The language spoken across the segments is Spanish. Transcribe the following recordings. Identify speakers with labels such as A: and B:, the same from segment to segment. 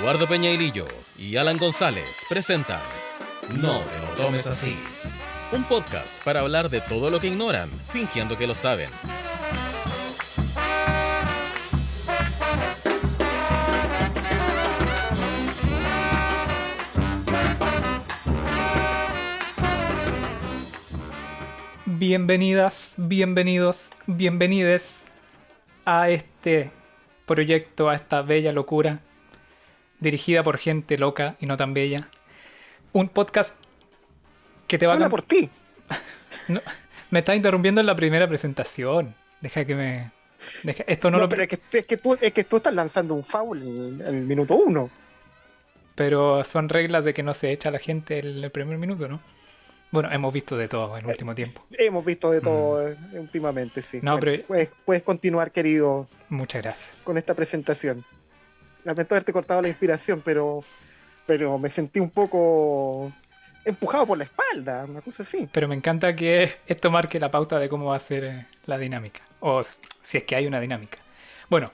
A: Eduardo Peñailillo y Alan González presentan No te lo tomes así. Un podcast para hablar de todo lo que ignoran, fingiendo que lo saben.
B: Bienvenidas, bienvenidos, bienvenides a este proyecto, a esta bella locura, dirigida por gente loca y no tan bella. Un podcast que te va a...
C: Habla por ti.
B: No, me estás interrumpiendo en la primera presentación. Deja que me... Esto no,
C: No,
B: lo...
C: pero es que tú estás lanzando un foul en el minuto 1.
B: Pero son reglas de que no se echa a la gente en el primer minuto, ¿no? Bueno, hemos visto de todo en el último tiempo.
C: Hemos visto de todo últimamente, sí.
B: No,
C: Bueno,
B: pero...
C: puedes continuar, querido,
B: Muchas gracias.
C: con esta presentación. Lamento haberte cortado la inspiración, pero me sentí un poco empujado por la espalda, una cosa así.
B: Pero me encanta que esto marque la pauta de cómo va a ser la dinámica. O si es que hay una dinámica. Bueno,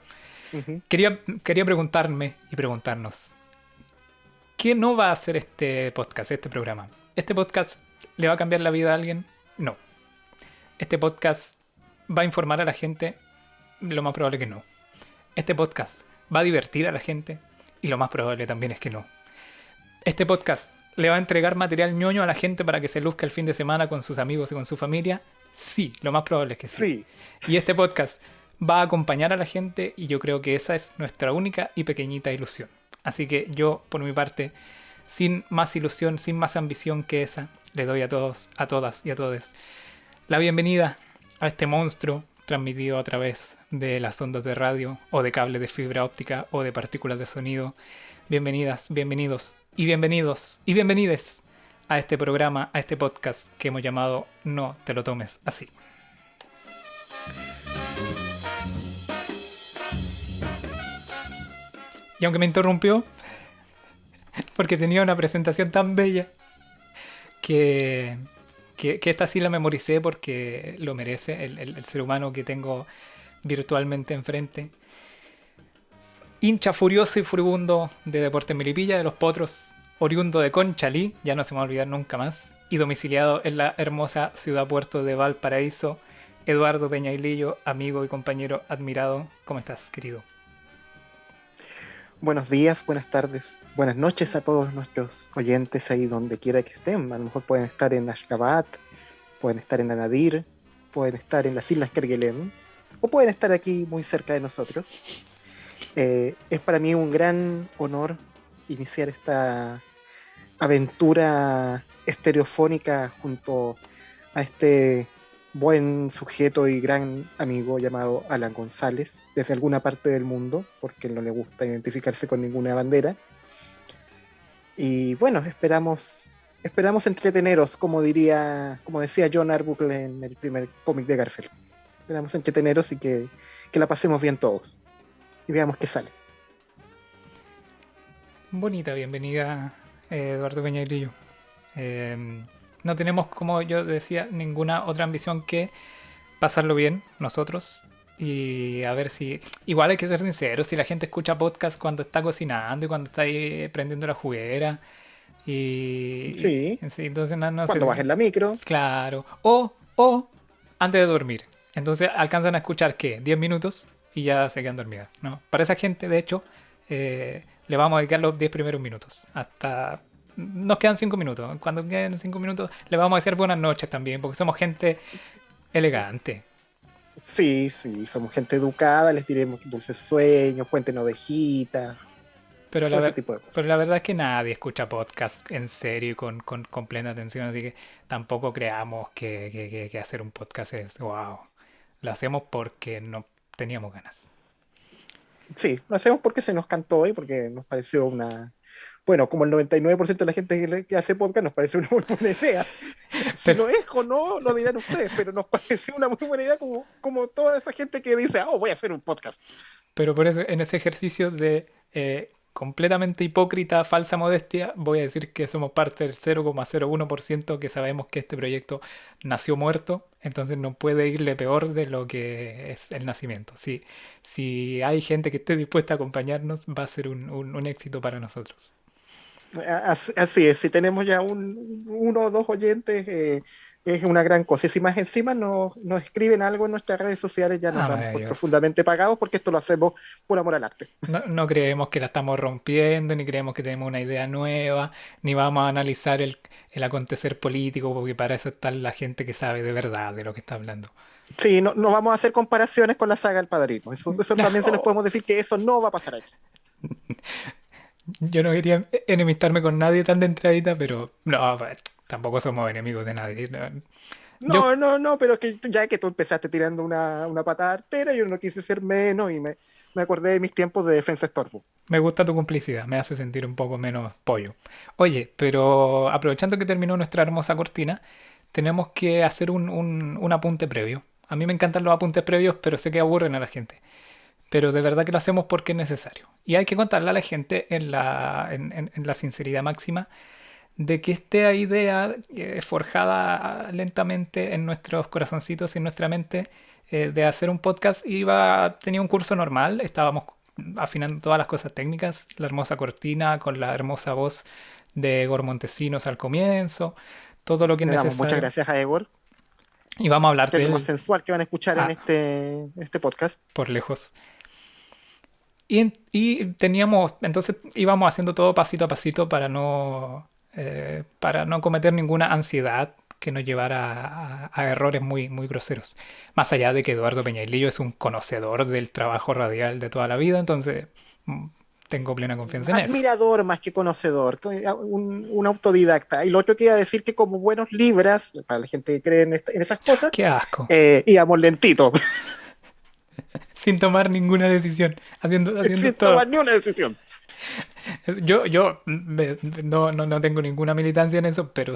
C: Ujú.
B: quería preguntarme y preguntarnos. ¿Qué no va a hacer este podcast, este programa? ¿Este podcast le va a cambiar la vida a alguien? No. ¿Este podcast va a informar a la gente? Lo más probable que no. ¿Este podcast va a divertir a la gente? Y lo más probable también es que no. ¿Este podcast le va a entregar material ñoño a la gente para que se luzca el fin de semana con sus amigos y con su familia? Sí, lo más probable es que sí.
C: Sí.
B: Y este podcast va a acompañar a la gente y yo creo que esa es nuestra única y pequeñita ilusión. Así que yo, por mi parte, sin más ilusión, sin más ambición que esa, le doy a todos, a todas y a todos la bienvenida a este monstruo transmitido a través de las ondas de radio o de cable de fibra óptica o de partículas de sonido. Bienvenidas, bienvenidos y bienvenides a este programa, a este podcast que hemos llamado No te lo tomes así. Y aunque me interrumpió, porque tenía una presentación tan bella, que esta sí la memoricé porque lo merece el ser humano que tengo virtualmente enfrente. Hincha furioso y furibundo de Deportes Melipilla, de los Potros, oriundo de Conchalí, ya no se me va a olvidar nunca más, y domiciliado en la hermosa ciudad puerto de Valparaíso, Eduardo Peñailillo, amigo y compañero admirado. ¿Cómo estás, querido?
C: Buenos días, buenas tardes, buenas noches a todos nuestros oyentes ahí donde quiera que estén. A lo mejor pueden estar en Ashgabat, pueden estar en Anadir, pueden estar en las Islas Kerguelen, o pueden estar aquí muy cerca de nosotros. Es para mí un gran honor iniciar esta aventura estereofónica junto a este buen sujeto y gran amigo llamado Alan González, desde alguna parte del mundo, porque no le gusta identificarse con ninguna bandera. Y bueno, esperamos entreteneros, como decía John Arbuckle en el primer cómic de Garfield. Esperamos entreteneros y que la pasemos bien todos. Y veamos qué sale.
B: Bonita bienvenida, Eduardo Peñailillo. No tenemos, como yo decía, ninguna otra ambición que pasarlo bien nosotros y a ver si... Igual hay que ser sinceros, si la gente escucha podcast cuando está cocinando y cuando está ahí prendiendo la juguera y...
C: Sí,
B: sí, entonces no sé
C: cuando
B: si-
C: bajes la micro.
B: Claro. O antes de dormir. Entonces alcanzan a escuchar, ¿qué? 10 minutos y ya se quedan dormidas, ¿no? Para esa gente, de hecho, le vamos a dedicar los 10 primeros minutos. Hasta... Nos quedan 5 minutos. Cuando queden 5 minutos, le vamos a decir buenas noches también, porque somos gente elegante.
C: Sí, somos gente educada, les diremos dulces sueños, cuéntenos ovejitas,
B: Pero
C: todo ese tipo de cosas.
B: pero la verdad es que nadie escucha podcast en serio y con plena atención, así que tampoco creamos que hacer un podcast es wow. Lo hacemos porque no teníamos ganas.
C: Sí, lo hacemos porque se nos cantó y porque nos pareció bueno, como el 99% de la gente que hace podcast nos parece una muy buena idea. Si
B: Pero,
C: lo es o no, lo dirán ustedes, pero nos pareció una muy buena idea como toda esa gente que dice, voy a hacer un podcast.
B: pero por eso, en ese ejercicio de completamente hipócrita, falsa modestia, voy a decir que somos parte del 0,01% que sabemos que este proyecto nació muerto Entonces no puede irle peor de lo que es el nacimiento. Si hay gente que esté dispuesta a acompañarnos, va a ser un éxito para nosotros.
C: Así es, si tenemos ya uno o dos oyentes, es una gran cosa. Y si más encima nos escriben algo en nuestras redes sociales, ya nos
B: Ah,
C: damos por
B: maravilloso.
C: profundamente pagados porque esto lo hacemos por amor al arte.
B: No creemos que la estamos rompiendo, ni creemos que tenemos una idea nueva, ni vamos a analizar el acontecer político, porque para eso está la gente que sabe de verdad de lo que está hablando.
C: Sí, no vamos a hacer comparaciones con la saga del Padrino. Eso también se les podemos decir que eso no va a pasar aquí.
B: Yo no quería enemistarme con nadie tan de entradita, pero no, pues, tampoco somos enemigos de nadie. Yo
C: No, pero es que ya que tú empezaste tirando una patada artera, yo no quise ser menos y me acordé de mis tiempos de Defensa Stormwood.
B: Me gusta tu complicidad, me hace sentir un poco menos pollo. Oye, pero aprovechando que terminó nuestra hermosa cortina, tenemos que hacer un apunte previo. A mí me encantan los apuntes previos, pero sé que aburren a la gente. Pero de verdad que lo hacemos porque es necesario. Y hay que contarle a la gente en la sinceridad máxima de que esta idea forjada lentamente en nuestros corazoncitos y en nuestra mente de hacer un podcast tenía un curso normal, estábamos afinando todas las cosas técnicas, la hermosa cortina con la hermosa voz de Igor Montesinos al comienzo, todo lo que es
C: Le damos muchas
B: necesario.
C: gracias a Egor,
B: Y vamos a hablar
C: que es
B: de
C: lo más
B: él
C: sensual que van a escuchar en este podcast.
B: por lejos. Y teníamos, entonces íbamos haciendo todo pasito a pasito para no cometer ninguna ansiedad que nos llevara a errores muy, muy groseros. Más allá de que Eduardo Peñailillo es un conocedor del trabajo radial de toda la vida, entonces mm, tengo plena confianza en eso.
C: Admirador más que conocedor, un autodidacta. Y lo otro que iba a decir que como buenos libras, para la gente que cree en esas cosas,
B: ¡Qué asco!
C: íbamos lentito,
B: Sin tomar ninguna decisión, haciendo
C: sin
B: todo.
C: tomar ni una decisión.
B: No tengo ninguna militancia en eso, pero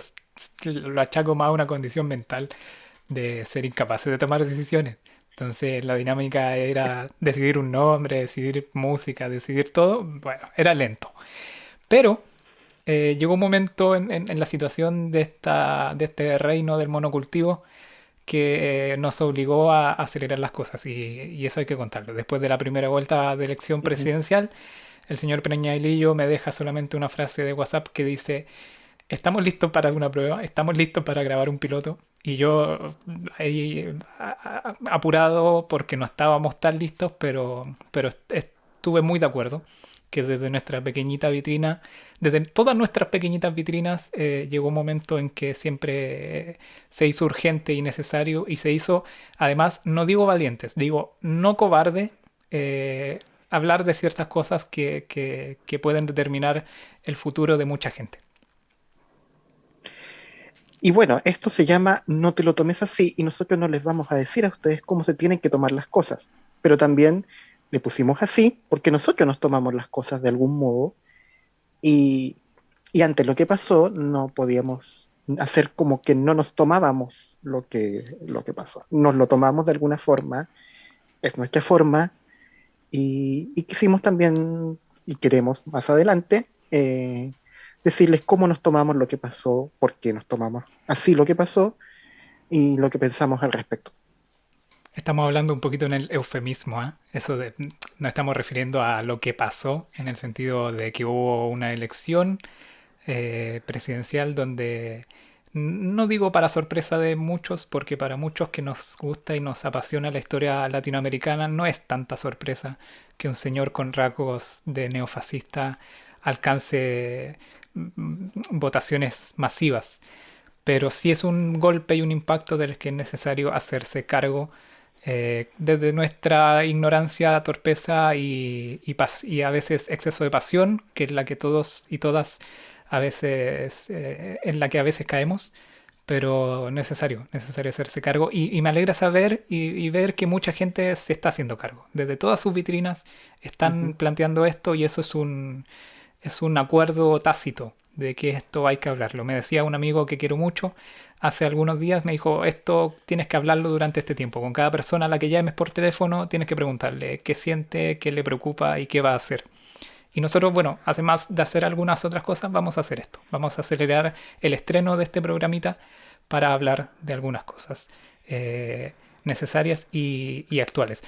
B: lo achaco más a una condición mental de ser incapaces de tomar decisiones. Entonces la dinámica era decidir un nombre, decidir música, decidir todo. Bueno, era lento. Pero llegó un momento en la situación de este reino del monocultivo que nos obligó a acelerar las cosas y eso hay que contarlo. Después de la primera vuelta de elección
C: Ujú.
B: presidencial, el señor Peñailillo me deja solamente una frase de WhatsApp que dice: estamos listos para una prueba, estamos listos para grabar un piloto. Y yo ahí apurado porque no estábamos tan listos, pero estuve muy de acuerdo que desde nuestra pequeñita vitrina, desde todas nuestras pequeñitas vitrinas, llegó un momento en que siempre se hizo urgente y necesario y se hizo, además, no digo valientes, digo no cobarde, hablar de ciertas cosas que pueden determinar el futuro de mucha gente.
C: Y bueno, esto se llama No te lo tomes así y nosotros no les vamos a decir a ustedes cómo se tienen que tomar las cosas, pero también le pusimos así porque nosotros nos tomamos las cosas de algún modo y, y ante lo que pasó no podíamos hacer como que no nos tomábamos lo que pasó. Nos lo tomamos de alguna forma, es nuestra forma y quisimos también y queremos más adelante decirles cómo nos tomamos lo que pasó, por qué nos tomamos así lo que pasó y lo que pensamos al respecto.
B: Estamos hablando un poquito en el eufemismo, ¿ah? Eso de, no estamos refiriendo a lo que pasó en el sentido de que hubo una elección presidencial donde no digo para sorpresa de muchos, porque para muchos que nos gusta y nos apasiona la historia latinoamericana no es tanta sorpresa que un señor con rasgos de neofascista alcance votaciones masivas. Pero sí es un golpe y un impacto del que es necesario hacerse cargo desde nuestra ignorancia, torpeza y a veces exceso de pasión, que es la que todos y todas a veces, en la que a veces caemos, pero necesario hacerse cargo. Y me alegra saber y ver que mucha gente se está haciendo cargo. Desde todas sus vitrinas están
C: Ujú.
B: planteando esto y eso es un acuerdo tácito de que esto hay que hablarlo. Me decía un amigo que quiero mucho hace algunos días, me dijo: esto tienes que hablarlo durante este tiempo. Con cada persona a la que llames por teléfono tienes que preguntarle qué siente, qué le preocupa y qué va a hacer. Y nosotros, bueno, además de hacer algunas otras cosas, vamos a hacer esto. Vamos a acelerar el estreno de este programita para hablar de algunas cosas necesarias y actuales.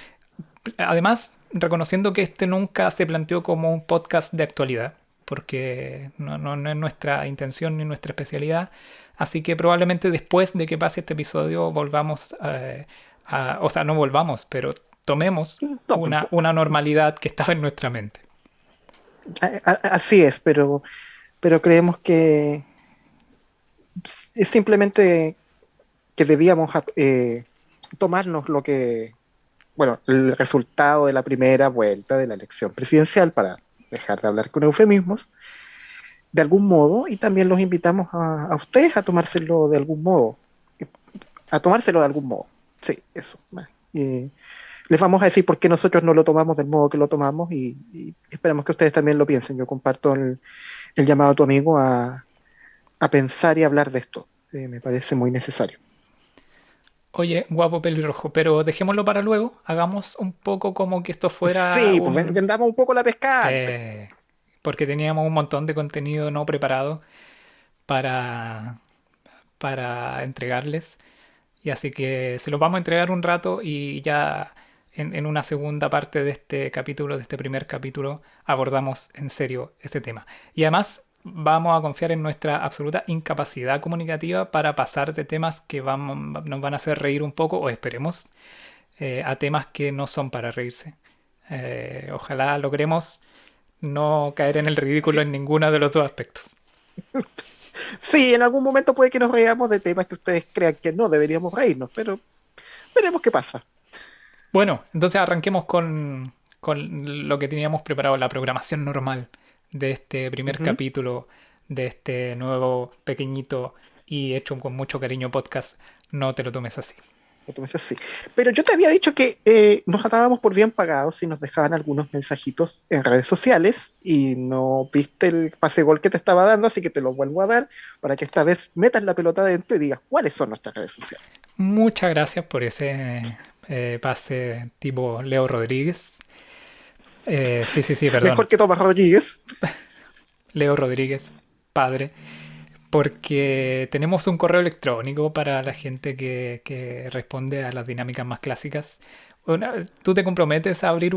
B: Además, reconociendo que este nunca se planteó como un podcast de actualidad, porque no es nuestra intención ni nuestra especialidad. Así que probablemente después de que pase este episodio volvamos o sea, no volvamos, pero tomemos
C: No, pues,
B: una normalidad que estaba en nuestra mente.
C: así es, pero creemos que es simplemente que debíamos tomarnos bueno, el resultado de la primera vuelta de la elección presidencial para dejar de hablar con eufemismos, de algún modo, y también los invitamos a ustedes a tomárselo de algún modo, a tomárselo de algún modo. Sí, eso. Y les vamos a decir por qué nosotros no lo tomamos del modo que lo tomamos y esperamos que ustedes también lo piensen. Yo comparto el llamado a tu amigo a pensar y hablar de esto. Me parece muy necesario.
B: Oye, guapo pelirrojo, pero dejémoslo para luego. Hagamos un poco como que esto fuera
C: Sí, pues vendamos un poco la pesca antes.
B: Sí, porque teníamos un montón de contenido no preparado para, para entregarles. Y así que se los vamos a entregar un rato y ya en una segunda parte de este capítulo, de este primer capítulo, abordamos en serio este tema. Y además vamos a confiar en nuestra absoluta incapacidad comunicativa para pasar de temas que nos van a hacer reír un poco, o esperemos, a temas que no son para reírse. Ojalá logremos no caer en el ridículo en ninguno de los dos aspectos.
C: Sí, en algún momento puede que nos reamos de temas que ustedes crean que no deberíamos reírnos, pero veremos qué pasa.
B: Bueno, entonces arranquemos con lo que teníamos preparado, la programación normal de este primer
C: Ujú.
B: capítulo de este nuevo pequeñito y hecho con mucho cariño podcast. No te lo tomes así.
C: Entonces, sí. Pero yo te había dicho que nos atábamos por bien pagados si nos dejaban algunos mensajitos en redes sociales y no viste el pase gol que te estaba dando, así que te lo vuelvo a dar para que esta vez metas la pelota dentro y digas cuáles son nuestras redes sociales.
B: Muchas gracias por ese pase tipo Leo Rodríguez. Sí, perdón.
C: Mejor que Tomás Rodríguez.
B: Leo Rodríguez, padre. Porque tenemos un correo electrónico para la gente que responde a las dinámicas más clásicas. ¿Tú te comprometes a abrir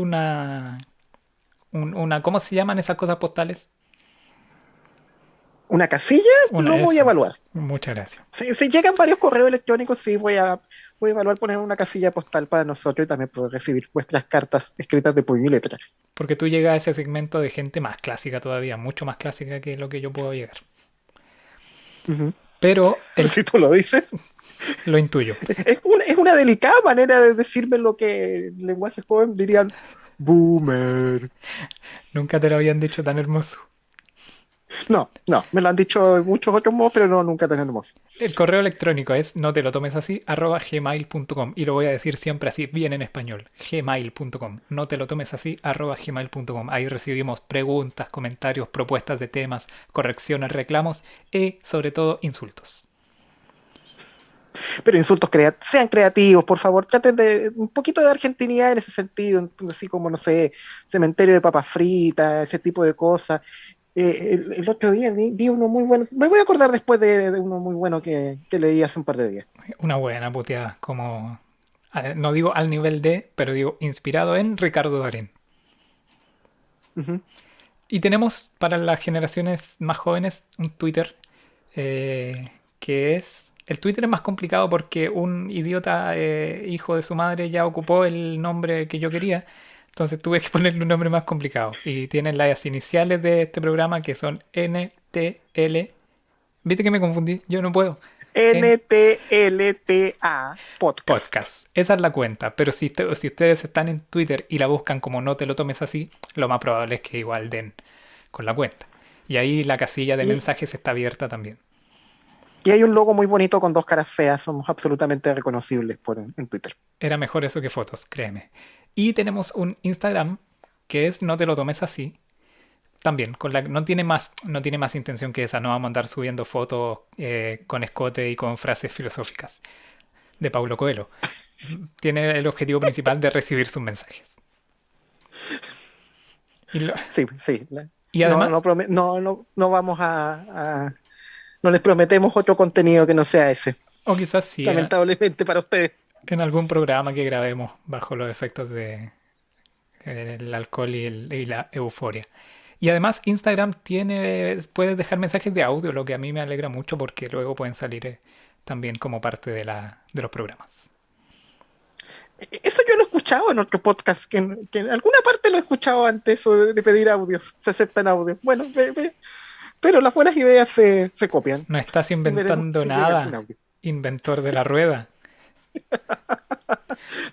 B: ¿cómo se llaman esas cosas postales?
C: Una casilla, lo voy a
B: Eso.
C: evaluar.
B: Muchas gracias.
C: Si llegan varios correos electrónicos, sí, voy a evaluar poner una casilla postal para nosotros y también poder recibir vuestras cartas escritas de puño y letra.
B: Porque tú llegas a ese segmento de gente más clásica todavía, mucho más clásica que lo que yo puedo llegar.
C: Ujú.
B: Pero
C: Si tú lo dices.
B: lo intuyo.
C: Es una delicada manera de decirme lo que el lenguaje joven dirían boomer.
B: Nunca te lo habían dicho tan hermoso.
C: No, no, me lo han dicho de muchos otros modos, pero no, nunca tan hermoso.
B: El correo electrónico es no te lo tomes así @gmail.com y lo voy a decir siempre así, bien en español, gmail.com. No te lo tomes así @gmail.com. Ahí recibimos preguntas, comentarios, propuestas de temas, correcciones, reclamos y sobre todo insultos.
C: Pero insultos sean creativos, por favor, traten de un poquito de argentinidad en ese sentido, así como, no sé, cementerio de papas fritas, ese tipo de cosas. El otro día vi uno muy bueno, me voy a acordar después de uno muy bueno que leí hace un par de días.
B: Una buena puteada, como no digo al nivel de, pero digo inspirado en Ricardo Darín.
C: Ujú.
B: Y tenemos para las generaciones más jóvenes un Twitter que es... El Twitter es más complicado porque un idiota hijo de su madre ya ocupó el nombre que yo quería. Entonces tuve que ponerle un nombre más complicado. Y tienen las iniciales de este programa que son NTL. ¿Viste que me confundí? Yo no puedo. En
C: NTLTA Podcast.
B: podcast. Esa es la cuenta. Pero si ustedes están en Twitter y la buscan como no te lo tomes así, lo más probable es que igual den con la cuenta. Y ahí la casilla de
C: Y,
B: mensajes está abierta también.
C: y hay un logo muy bonito con dos caras feas, somos absolutamente reconocibles en Twitter.
B: Era mejor eso que fotos, créeme. Y tenemos un Instagram que es no te lo tomes así. También, no tiene más intención que esa. No vamos a andar subiendo fotos con escote y con frases filosóficas de Paulo Coelho. Tiene el objetivo principal de recibir sus mensajes. Y, lo-
C: Sí, sí.
B: y
C: No,
B: además,
C: no vamos no les prometemos otro contenido que no sea ese.
B: O quizás sí,
C: lamentablemente para ustedes.
B: en algún programa que grabemos bajo los efectos de el alcohol y la euforia. Y además Instagram puedes dejar mensajes de audio, lo que a mí me alegra mucho porque luego pueden salir también como parte de los programas.
C: Eso yo lo he escuchado en otro podcast, que en alguna parte lo he escuchado antes, eso de pedir audios, se aceptan audios. Bueno, pero las buenas ideas se copian.
B: No estás
C: Y veremos
B: inventando
C: si llega algún
B: nada,
C: audio.
B: inventor de la rueda.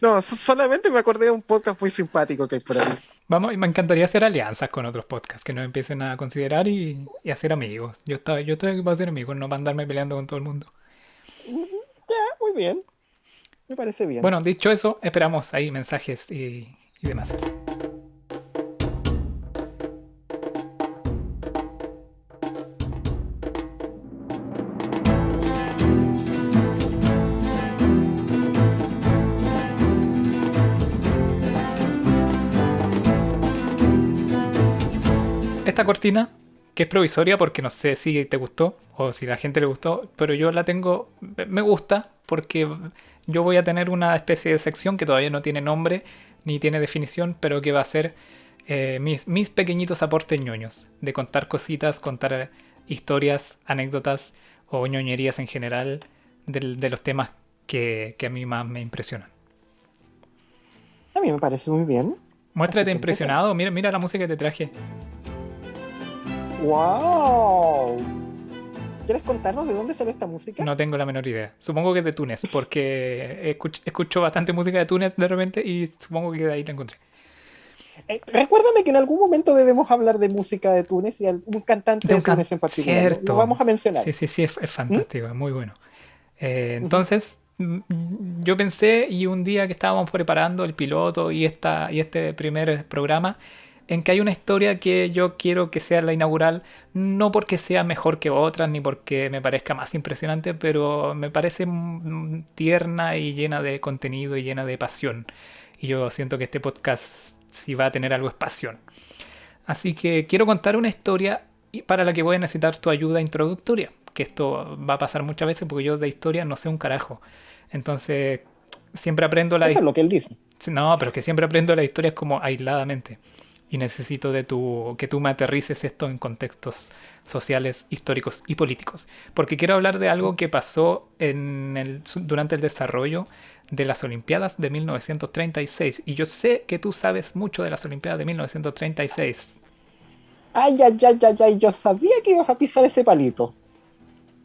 C: No, solamente me acordé de un podcast muy simpático que hay por ahí.
B: Vamos, me encantaría hacer alianzas con otros podcasts que nos empiecen a considerar y hacer amigos. Yo estoy aquí para hacer amigos, no para andarme peleando con todo el mundo.
C: Ya, muy bien, me parece bien.
B: Bueno, dicho eso, esperamos ahí mensajes y demás. Esta cortina, que es provisoria porque no sé si te gustó o si a la gente le gustó, pero yo la tengo, me gusta porque yo voy a tener una especie de sección que todavía no tiene nombre ni tiene definición, pero que va a ser mis pequeñitos aportes ñoños, de contar cositas, contar historias, anécdotas o ñoñerías en general de los temas que a mí más me impresionan.
C: A mí me parece muy bien.
B: Muéstrate
C: Así que
B: impresionado, mira la música que te traje.
C: ¡Wow! ¿Quieres contarnos de dónde sale esta música?
B: No tengo la menor idea. Supongo que es de Túnez, porque escucho bastante música de Túnez de repente y supongo que de ahí la encontré.
C: Recuérdame que en algún momento debemos hablar de música de Túnez y algún cantante de Túnez en particular.
B: Cierto.
C: Lo vamos a mencionar.
B: Sí, es fantástico, es muy bueno.
C: Ujú.
B: Entonces, yo pensé, y un día que estábamos preparando el piloto y este primer programa, en que hay una historia que yo quiero que sea la inaugural, no porque sea mejor que otras, ni porque me parezca más impresionante, pero me parece tierna y llena de contenido y llena de pasión. Y yo siento que este podcast, si va a tener algo, es pasión. Así que quiero contar una historia para la que voy a necesitar tu ayuda introductoria, que esto va a pasar muchas veces porque yo de historia no sé un carajo. Entonces, siempre aprendo
C: Eso es lo que él dice.
B: No, pero es que siempre aprendo las historias como aisladamente. Y necesito que tú me aterrices esto en contextos sociales, históricos y políticos. Porque quiero hablar de algo que pasó durante el desarrollo de las Olimpiadas de 1936. Y yo sé que tú sabes mucho de las Olimpiadas de 1936.
C: Ay, ay, ay, ay, ay, yo sabía que ibas a pisar ese palito.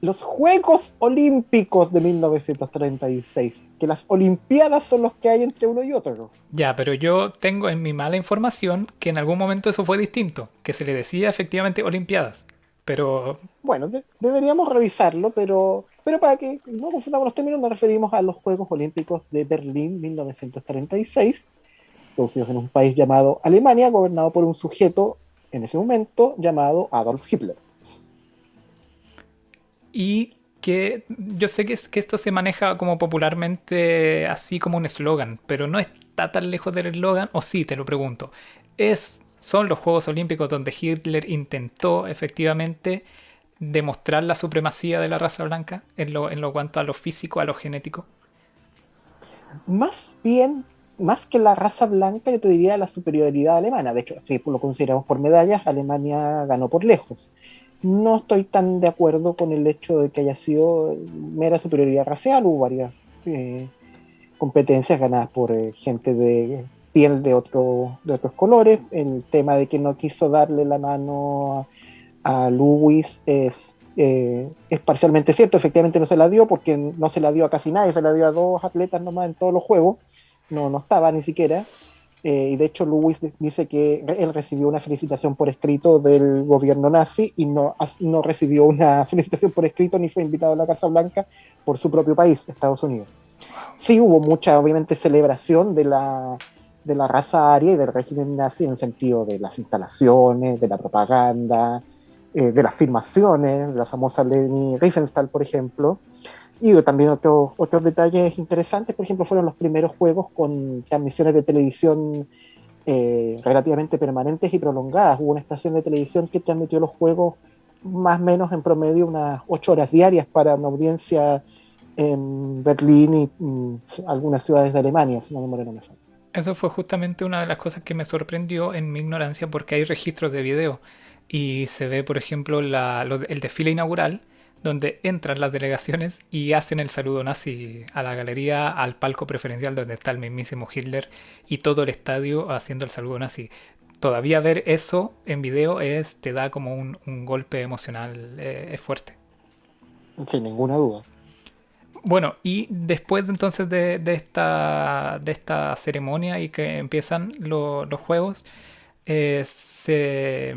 C: Los Juegos Olímpicos de 1936. Que las Olimpiadas son los que hay entre uno y otro.
B: Ya, pero yo tengo en mi mala información que en algún momento eso fue distinto, que se le decía efectivamente Olimpiadas. Pero
C: Bueno, deberíamos revisarlo, pero para que no confundamos los términos, nos referimos a los Juegos Olímpicos de Berlín 1936, producidos en un país llamado Alemania, gobernado por un sujeto en ese momento llamado Adolf Hitler.
B: y que yo sé que esto se maneja como popularmente así como un eslogan, pero no está tan lejos del eslogan, o sí, te lo pregunto. Son los Juegos Olímpicos donde Hitler intentó efectivamente demostrar la supremacía de la raza blanca en lo cuanto a lo físico, a lo genético.
C: Más bien, más que la raza blanca, yo te diría la superioridad alemana. De hecho, si lo consideramos por medallas, Alemania ganó por lejos. No estoy tan de acuerdo con el hecho de que haya sido mera superioridad racial. Hubo varias eh, competencias ganadas por gente de piel de otros colores. El tema de que no quiso darle la mano a Lewis es parcialmente cierto. Efectivamente no se la dio porque no se la dio a casi nadie, se la dio a dos atletas nomás en todos los juegos. No estaba ni siquiera. Y de hecho Lewis dice que él recibió una felicitación por escrito del gobierno nazi y no recibió una felicitación por escrito ni fue invitado a la Casa Blanca por su propio país, Estados Unidos. Sí hubo mucha, obviamente, celebración de la raza aria y del régimen nazi en el sentido de las instalaciones, de la propaganda, de las filmaciones, de la famosa Leni Riefenstahl, por ejemplo. Y también otros detalles interesantes, por ejemplo, fueron los primeros juegos con transmisiones de televisión relativamente permanentes y prolongadas. Hubo una estación de televisión que transmitió los juegos más o menos en promedio unas 8 horas diarias para una audiencia en Berlín y algunas ciudades de Alemania, si la memoria no me falla.
B: Eso fue justamente una de las cosas que me sorprendió en mi ignorancia porque hay registros de video y se ve, por ejemplo, el desfile inaugural donde entran las delegaciones y hacen el saludo nazi a la galería, al palco preferencial donde está el mismísimo Hitler y todo el estadio haciendo el saludo nazi. Todavía ver eso en video te da como un golpe emocional, es fuerte.
C: Sin ninguna duda.
B: Bueno, y después entonces de esta ceremonia y que empiezan los juegos, se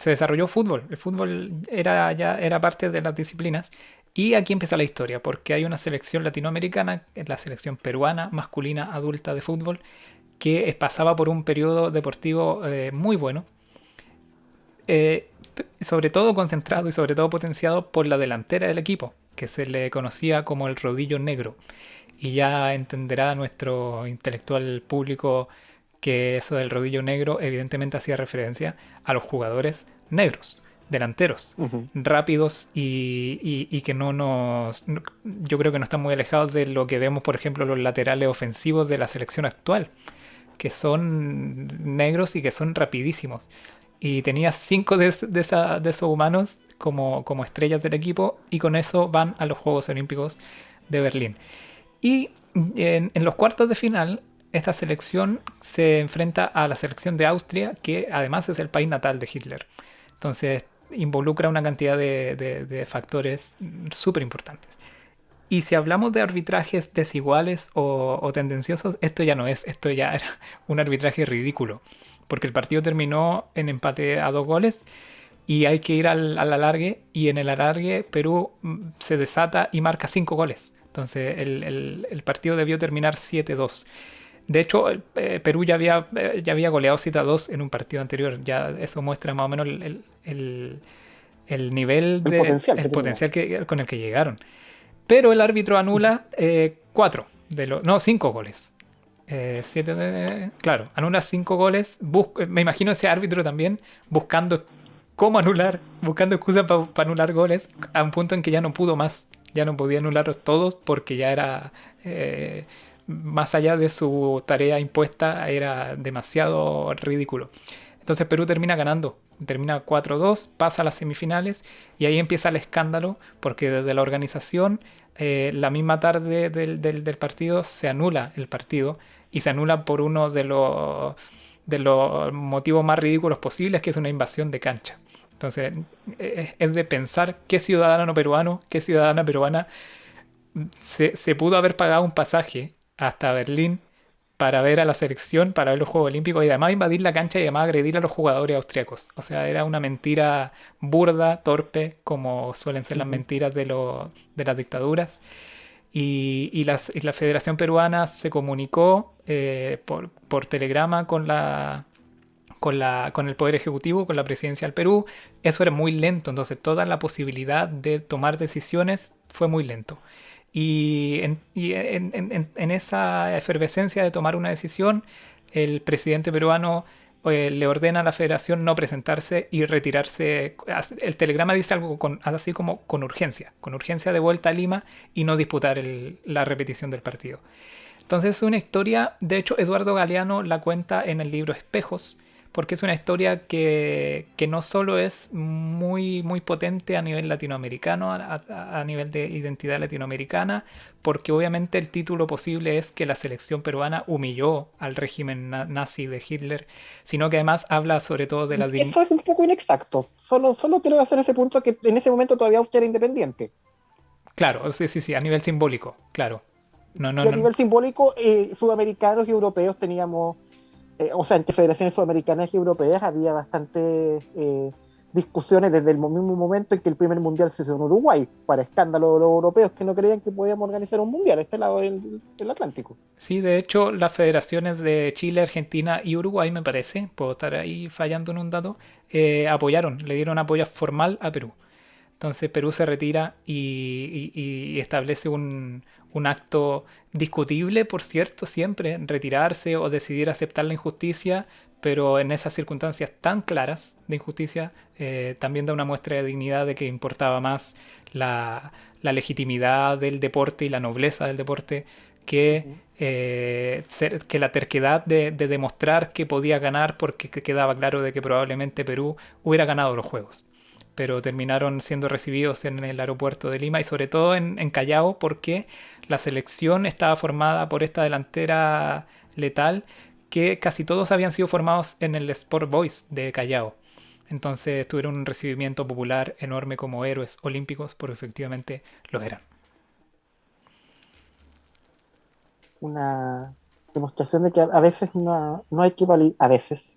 B: desarrolló fútbol. El fútbol era parte de las disciplinas. Y aquí empieza la historia, porque hay una selección latinoamericana, la selección peruana masculina adulta de fútbol, que pasaba por un periodo deportivo muy bueno, sobre todo concentrado y sobre todo potenciado por la delantera del equipo, que se le conocía como el rodillo negro. Y ya entenderá nuestro intelectual público que eso del rodillo negro evidentemente hacía referencia a los jugadores negros, delanteros,
C: Ujú.
B: rápidos y que yo creo que no están muy alejados de lo que vemos, por ejemplo, los laterales ofensivos de la selección actual, que son negros y que son rapidísimos. Y tenía 5 de esos humanos como estrellas del equipo y con eso van a los Juegos Olímpicos de Berlín. Y en los cuartos de final, esta selección se enfrenta a la selección de Austria, que además es el país natal de Hitler. Entonces involucra una cantidad de factores súper importantes. Y si hablamos de arbitrajes desiguales o tendenciosos, esto ya no es, esto ya era un arbitraje ridículo. Porque el partido terminó en empate a 2 goles y hay que ir al alargue. Y en el alargue Perú se desata y marca 5 goles. Entonces el partido debió terminar 7-2. De hecho, Perú ya había goleado 7-2 en un partido anterior. Ya eso muestra más o menos el nivel
C: El potencial
B: el
C: que tenía.
B: potencial con el que llegaron. Pero el árbitro anula 4 no, 5 goles. Claro, anula 5 goles. Me imagino ese árbitro también buscando cómo anular, buscando excusas para anular goles, a un punto en que ya no pudo más. Ya no podía anularlos todos porque ya era, más allá de su tarea impuesta, era demasiado ridículo. Entonces Perú termina ganando, termina 4-2, pasa a las semifinales y ahí empieza el escándalo porque desde la organización, la misma tarde del partido se anula el partido y se anula por uno de los motivos más ridículos posibles, que es una invasión de cancha. Entonces es de pensar qué ciudadano peruano, qué ciudadana peruana se pudo haber pagado un pasaje hasta Berlín para ver a la selección, para ver los Juegos Olímpicos y además invadir la cancha y además agredir a los jugadores austriacos. O sea, era una mentira burda, torpe, como suelen ser las
C: Ujú.
B: mentiras de las dictaduras. Y la Federación Peruana se comunicó por telegrama con el Poder Ejecutivo, con la presidencia del Perú. Eso era muy lento, entonces toda la posibilidad de tomar decisiones fue muy lento. Y en esa efervescencia de tomar una decisión, el presidente peruano le ordena a la federación no presentarse y retirarse. El telegrama dice algo así como con urgencia de vuelta a Lima y no disputar la repetición del partido. Entonces es una historia, de hecho Eduardo Galeano la cuenta en el libro Espejos, porque es una historia que no solo es muy, muy potente a nivel latinoamericano, a nivel de identidad latinoamericana, porque obviamente el título posible es que la selección peruana humilló al régimen nazi de Hitler, sino que además habla sobre todo de la
C: Eso es un poco inexacto. Solo quiero hacer ese punto que en ese momento todavía Austria era independiente.
B: Claro, sí, sí, sí, a nivel simbólico, claro. No, no,
C: Y a
B: no.
C: nivel simbólico, sudamericanos y europeos teníamos, o sea, entre federaciones sudamericanas y europeas había bastantes discusiones desde el mismo momento en que el primer mundial se hizo en Uruguay, para escándalo de los europeos que no creían que podíamos organizar un mundial a este lado del Atlántico.
B: Sí, de hecho, las federaciones de Chile, Argentina y Uruguay, me parece, puedo estar ahí fallando en un dato, apoyaron, le dieron apoyo formal a Perú. Entonces Perú se retira y establece un acto discutible, por cierto, siempre, retirarse o decidir aceptar la injusticia, pero en esas circunstancias tan claras de injusticia, también da una muestra de dignidad de que importaba más la legitimidad del deporte y la nobleza del deporte que,
C: Ujú.
B: que la terquedad de demostrar que podía ganar porque quedaba claro de que probablemente Perú hubiera ganado los Juegos. Pero terminaron siendo recibidos en el aeropuerto de Lima y sobre todo en Callao porque la selección estaba formada por esta delantera letal que casi todos habían sido formados en el Sport Boys de Callao. Entonces tuvieron un recibimiento popular enorme como héroes olímpicos, porque efectivamente lo eran.
C: Una demostración de que a veces no hay que validar, a veces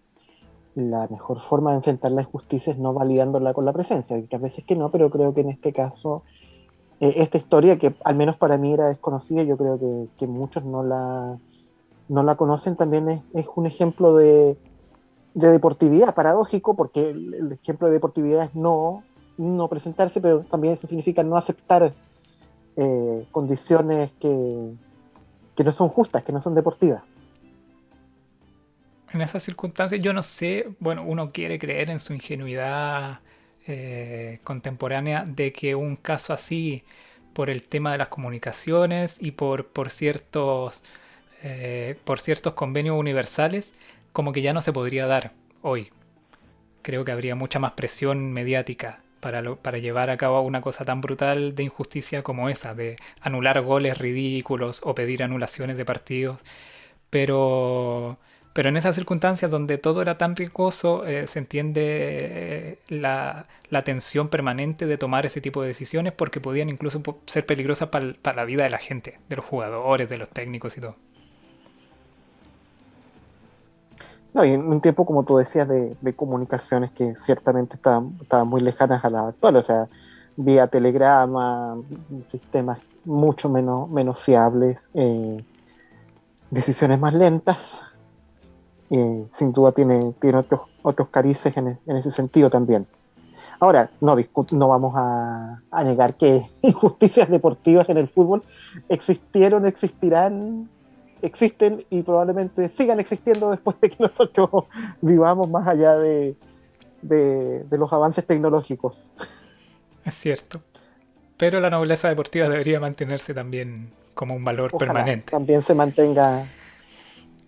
C: la mejor forma de enfrentar la injusticia es no validándola con la presencia, y que a veces que no, pero creo que en este caso, esta historia que al menos para mí era desconocida, yo creo que muchos no la conocen, también es un ejemplo de deportividad, paradójico, porque el ejemplo de deportividad es no presentarse, pero también eso significa no aceptar condiciones que no son justas, que no son deportivas.
B: En esas circunstancias yo no sé, bueno, uno quiere creer en su ingenuidad contemporánea de que un caso así, por el tema de las comunicaciones y por ciertos convenios universales, como que ya no se podría dar hoy. Creo que habría mucha más presión mediática para llevar a cabo una cosa tan brutal de injusticia como esa, de anular goles ridículos o pedir anulaciones de partidos. Pero, pero en esas circunstancias donde todo era tan riesgoso, se entiende la tensión permanente de tomar ese tipo de decisiones porque podían incluso ser peligrosas para la vida de la gente, de los jugadores, de los técnicos y todo.
C: No, y en un tiempo, como tú decías, de comunicaciones que ciertamente estaban muy lejanas a las actuales, o sea, vía telegrama, sistemas mucho menos fiables, decisiones más lentas, sin duda tiene otros carices en ese sentido también. Ahora, no vamos a negar que injusticias deportivas en el fútbol existieron, existirán, existen y probablemente sigan existiendo después de que nosotros vivamos más allá de los avances tecnológicos.
B: Es cierto. Pero la nobleza deportiva debería mantenerse también como un valor
C: Ojalá
B: permanente.
C: también se mantenga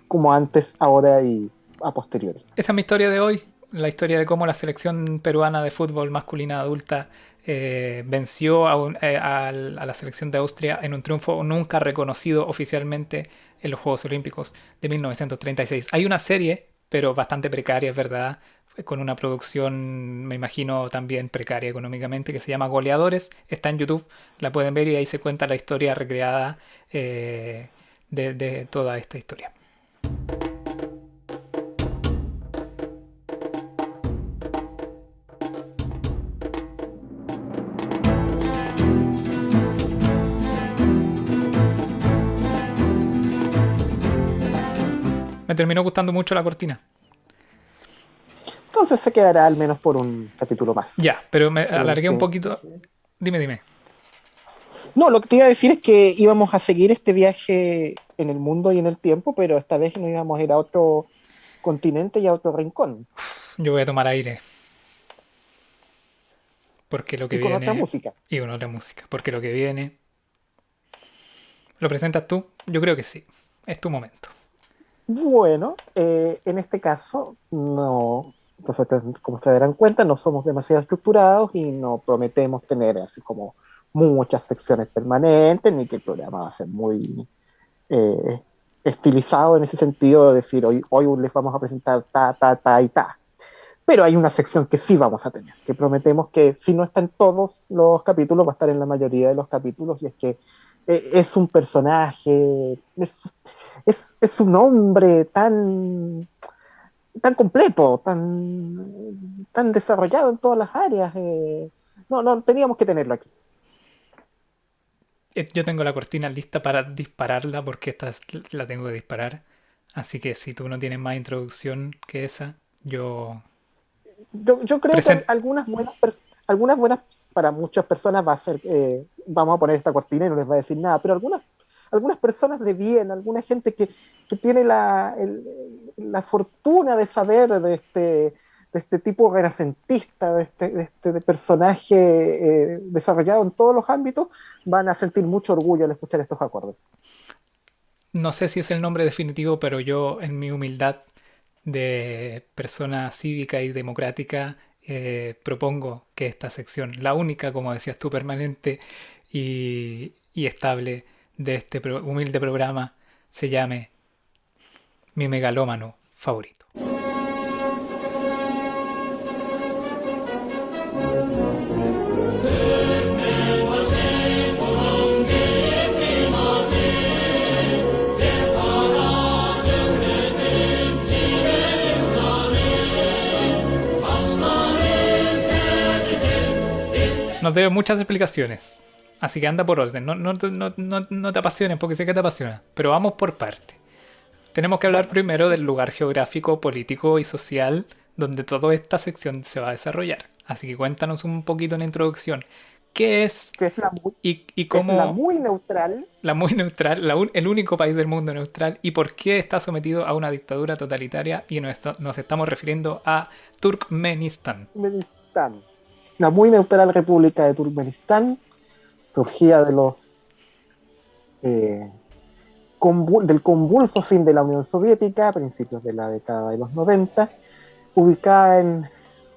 C: como antes, ahora y a posteriori.
B: Esa es mi historia de hoy, la historia de cómo la selección peruana de fútbol masculina adulta venció a la selección de Austria en un triunfo nunca reconocido oficialmente en los Juegos Olímpicos de 1936. Hay una serie, pero bastante precaria, es verdad, con una producción, me imagino, también precaria económicamente, que se llama Goleadores. Está en YouTube, la pueden ver y ahí se cuenta la historia recreada de toda esta historia. Me terminó gustando mucho la cortina.
C: Entonces se quedará al menos por un capítulo más.
B: Ya, pero me alargué un
C: Que,
B: poquito. Dime, dime.
C: no, lo que te iba a decir es que íbamos a seguir este viaje en el mundo y en el tiempo, pero esta vez nos íbamos a ir a otro continente y a otro rincón,
B: Yo voy a tomar aire. Porque lo que
C: y con otra
B: viene.
C: música.
B: Y con otra música. Porque lo que viene. ¿Lo presentas tú? Yo creo que sí. Es tu momento.
C: Bueno, en este caso, no, nosotros, como se darán cuenta, no somos demasiado estructurados y no prometemos tener así como muchas secciones permanentes, ni que el programa va a ser muy eh, estilizado en ese sentido, de decir, hoy les vamos a presentar ta y ta. Pero hay una sección que sí vamos a tener, que prometemos que si no está en todos los capítulos, va a estar en la mayoría de los capítulos, y es que es un personaje, es un hombre tan completo, tan desarrollado en todas las áreas. No, teníamos que tenerlo aquí.
B: Yo tengo la cortina lista para dispararla porque la tengo que disparar. Así que si tú no tienes más introducción que esa, yo
C: Yo creo que
B: presento.
C: algunas buenas para muchas personas va a ser, vamos a poner esta cortina y no les va a decir nada, pero algunas personas de bien, alguna gente que tiene la fortuna de saber de este tipo renacentista, de personaje desarrollado en todos los ámbitos, van a sentir mucho orgullo al escuchar estos acordes.
B: No sé si es el nombre definitivo, pero yo, en mi humildad de persona cívica y democrática, propongo que esta sección, la única, como decías tú, permanente y estable de este humilde programa, se llame Mi megalómano favorito. Nos debe muchas explicaciones, así que anda por orden, no te apasiones porque sé que te apasiona, pero vamos por parte. Tenemos que hablar primero del lugar geográfico, político y social donde toda esta sección se va a desarrollar. Así que cuéntanos un poquito en la introducción. ¿Qué es
C: Que es
B: y
C: es la
B: cómo
C: muy neutral,
B: la muy neutral, el único país del mundo neutral y por qué está sometido a una dictadura totalitaria y nos estamos refiriendo a Turkmenistán?
C: Turkmenistán. La muy neutral República de Turkmenistán surgía de eh, del convulso fin de la Unión Soviética a principios de la década de los 90, ubicada en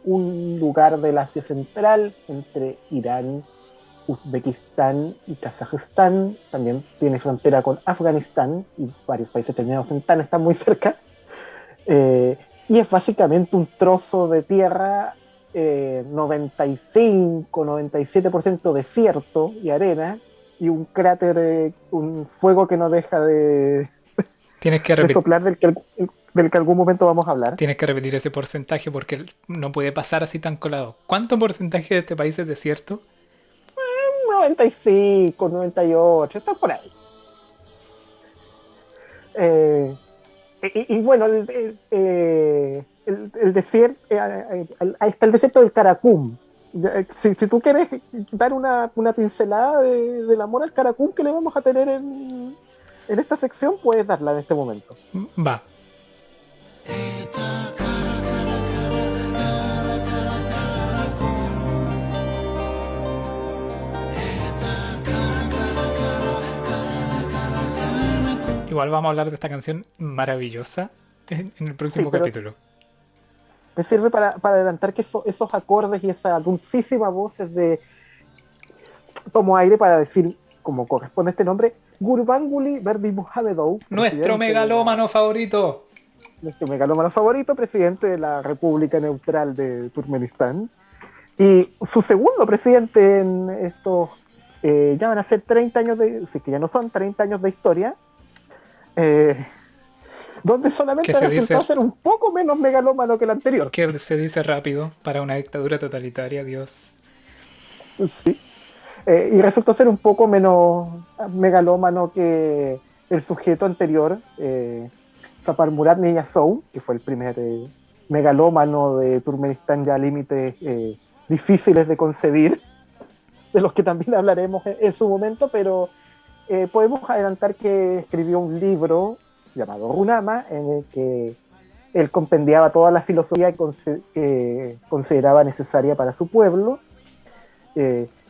C: un lugar del Asia Central entre Irán, Uzbekistán y Kazajistán. También tiene frontera con Afganistán y varios países terminados en Tan, están muy cerca. Y es básicamente un trozo de tierra 95-97% desierto y arena, y un cráter, un fuego que no deja
B: Tienes que
C: de soplar, del que algún momento vamos a hablar.
B: Tienes que repetir ese porcentaje porque no puede pasar así tan colado. ¿Cuánto porcentaje de este país es desierto?
C: 95, 98, está por ahí. Y bueno, el desierto, ahí está el desierto del Karakum. Si tú quieres dar una pincelada del amor al Karakum que le vamos a tener en esta sección, puedes darla en este momento.
B: Va. Igual vamos a hablar de esta canción maravillosa en el próximo capítulo.
C: Me sirve para adelantar que esos acordes y esa dulcísima voz es de... Tomo aire para decir, como corresponde a este nombre, Gurbanguly Berdimuhamedov.
B: Nuestro megalómano favorito.
C: Nuestro megalómano favorito, presidente de la República Neutral de Turkmenistán. Y su segundo presidente en estos... ya van a ser 30 años de... Si es que ya no son 30 años de historia. Donde solamente ha resultado ser un poco menos megalómano que el anterior.
B: Que se dice rápido para una dictadura totalitaria, Dios.
C: Sí. Y resultó ser un poco menos megalómano que el sujeto anterior, Saparmurat Niyazov, que fue el primer megalómano de Turkmenistán, ya a límites difíciles de concebir, de los que también hablaremos en su momento, pero podemos adelantar que escribió un libro llamado Runama, en el que él compendiaba toda la filosofía que consideraba necesaria para su pueblo,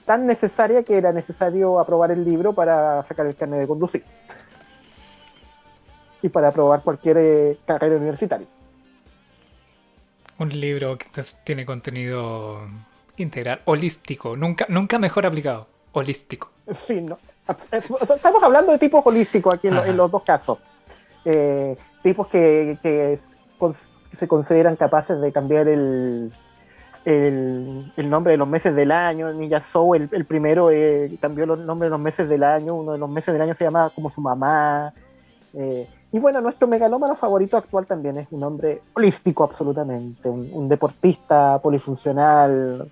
C: tan necesaria que era necesario aprobar el libro para sacar el carnet de conducir y para aprobar cualquier carrera universitaria.
B: Un libro que tiene contenido integral, holístico, nunca mejor aplicado, holístico.
C: Sí, no. Estamos hablando de tipos holísticos aquí en los dos casos. Tipos que se consideran capaces de cambiar el nombre de los meses del año. Niyazov, el primero, cambió los nombres de los meses del año. Uno de los meses del año se llamaba como su mamá. Y bueno, nuestro megalómano favorito actual también es un hombre holístico absolutamente, un deportista polifuncional,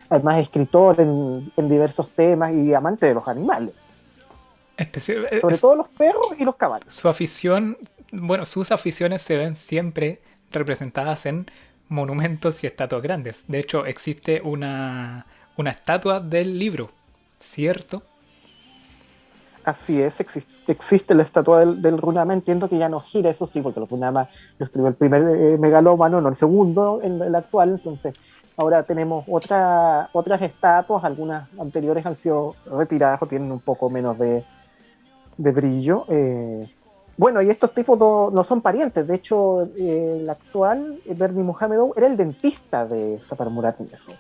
C: además escritor en diversos temas y amante de los animales. Sobre todo los perros y los caballos.
B: Su afición, bueno, sus aficiones se ven siempre representadas en monumentos y estatuas grandes. De hecho, existe una estatua del libro, ¿cierto?
C: Así es, existe la estatua del Runama, entiendo que ya no gira, eso sí, porque el Runama lo escribió el primer megalómano, no el segundo, en el actual, entonces ahora tenemos otras estatuas, algunas anteriores han sido retiradas o tienen un poco menos de brillo. Bueno, y estos tipos no son parientes, de hecho el actual, Bernie Mohamedov, era el dentista de Saparmurat Neso.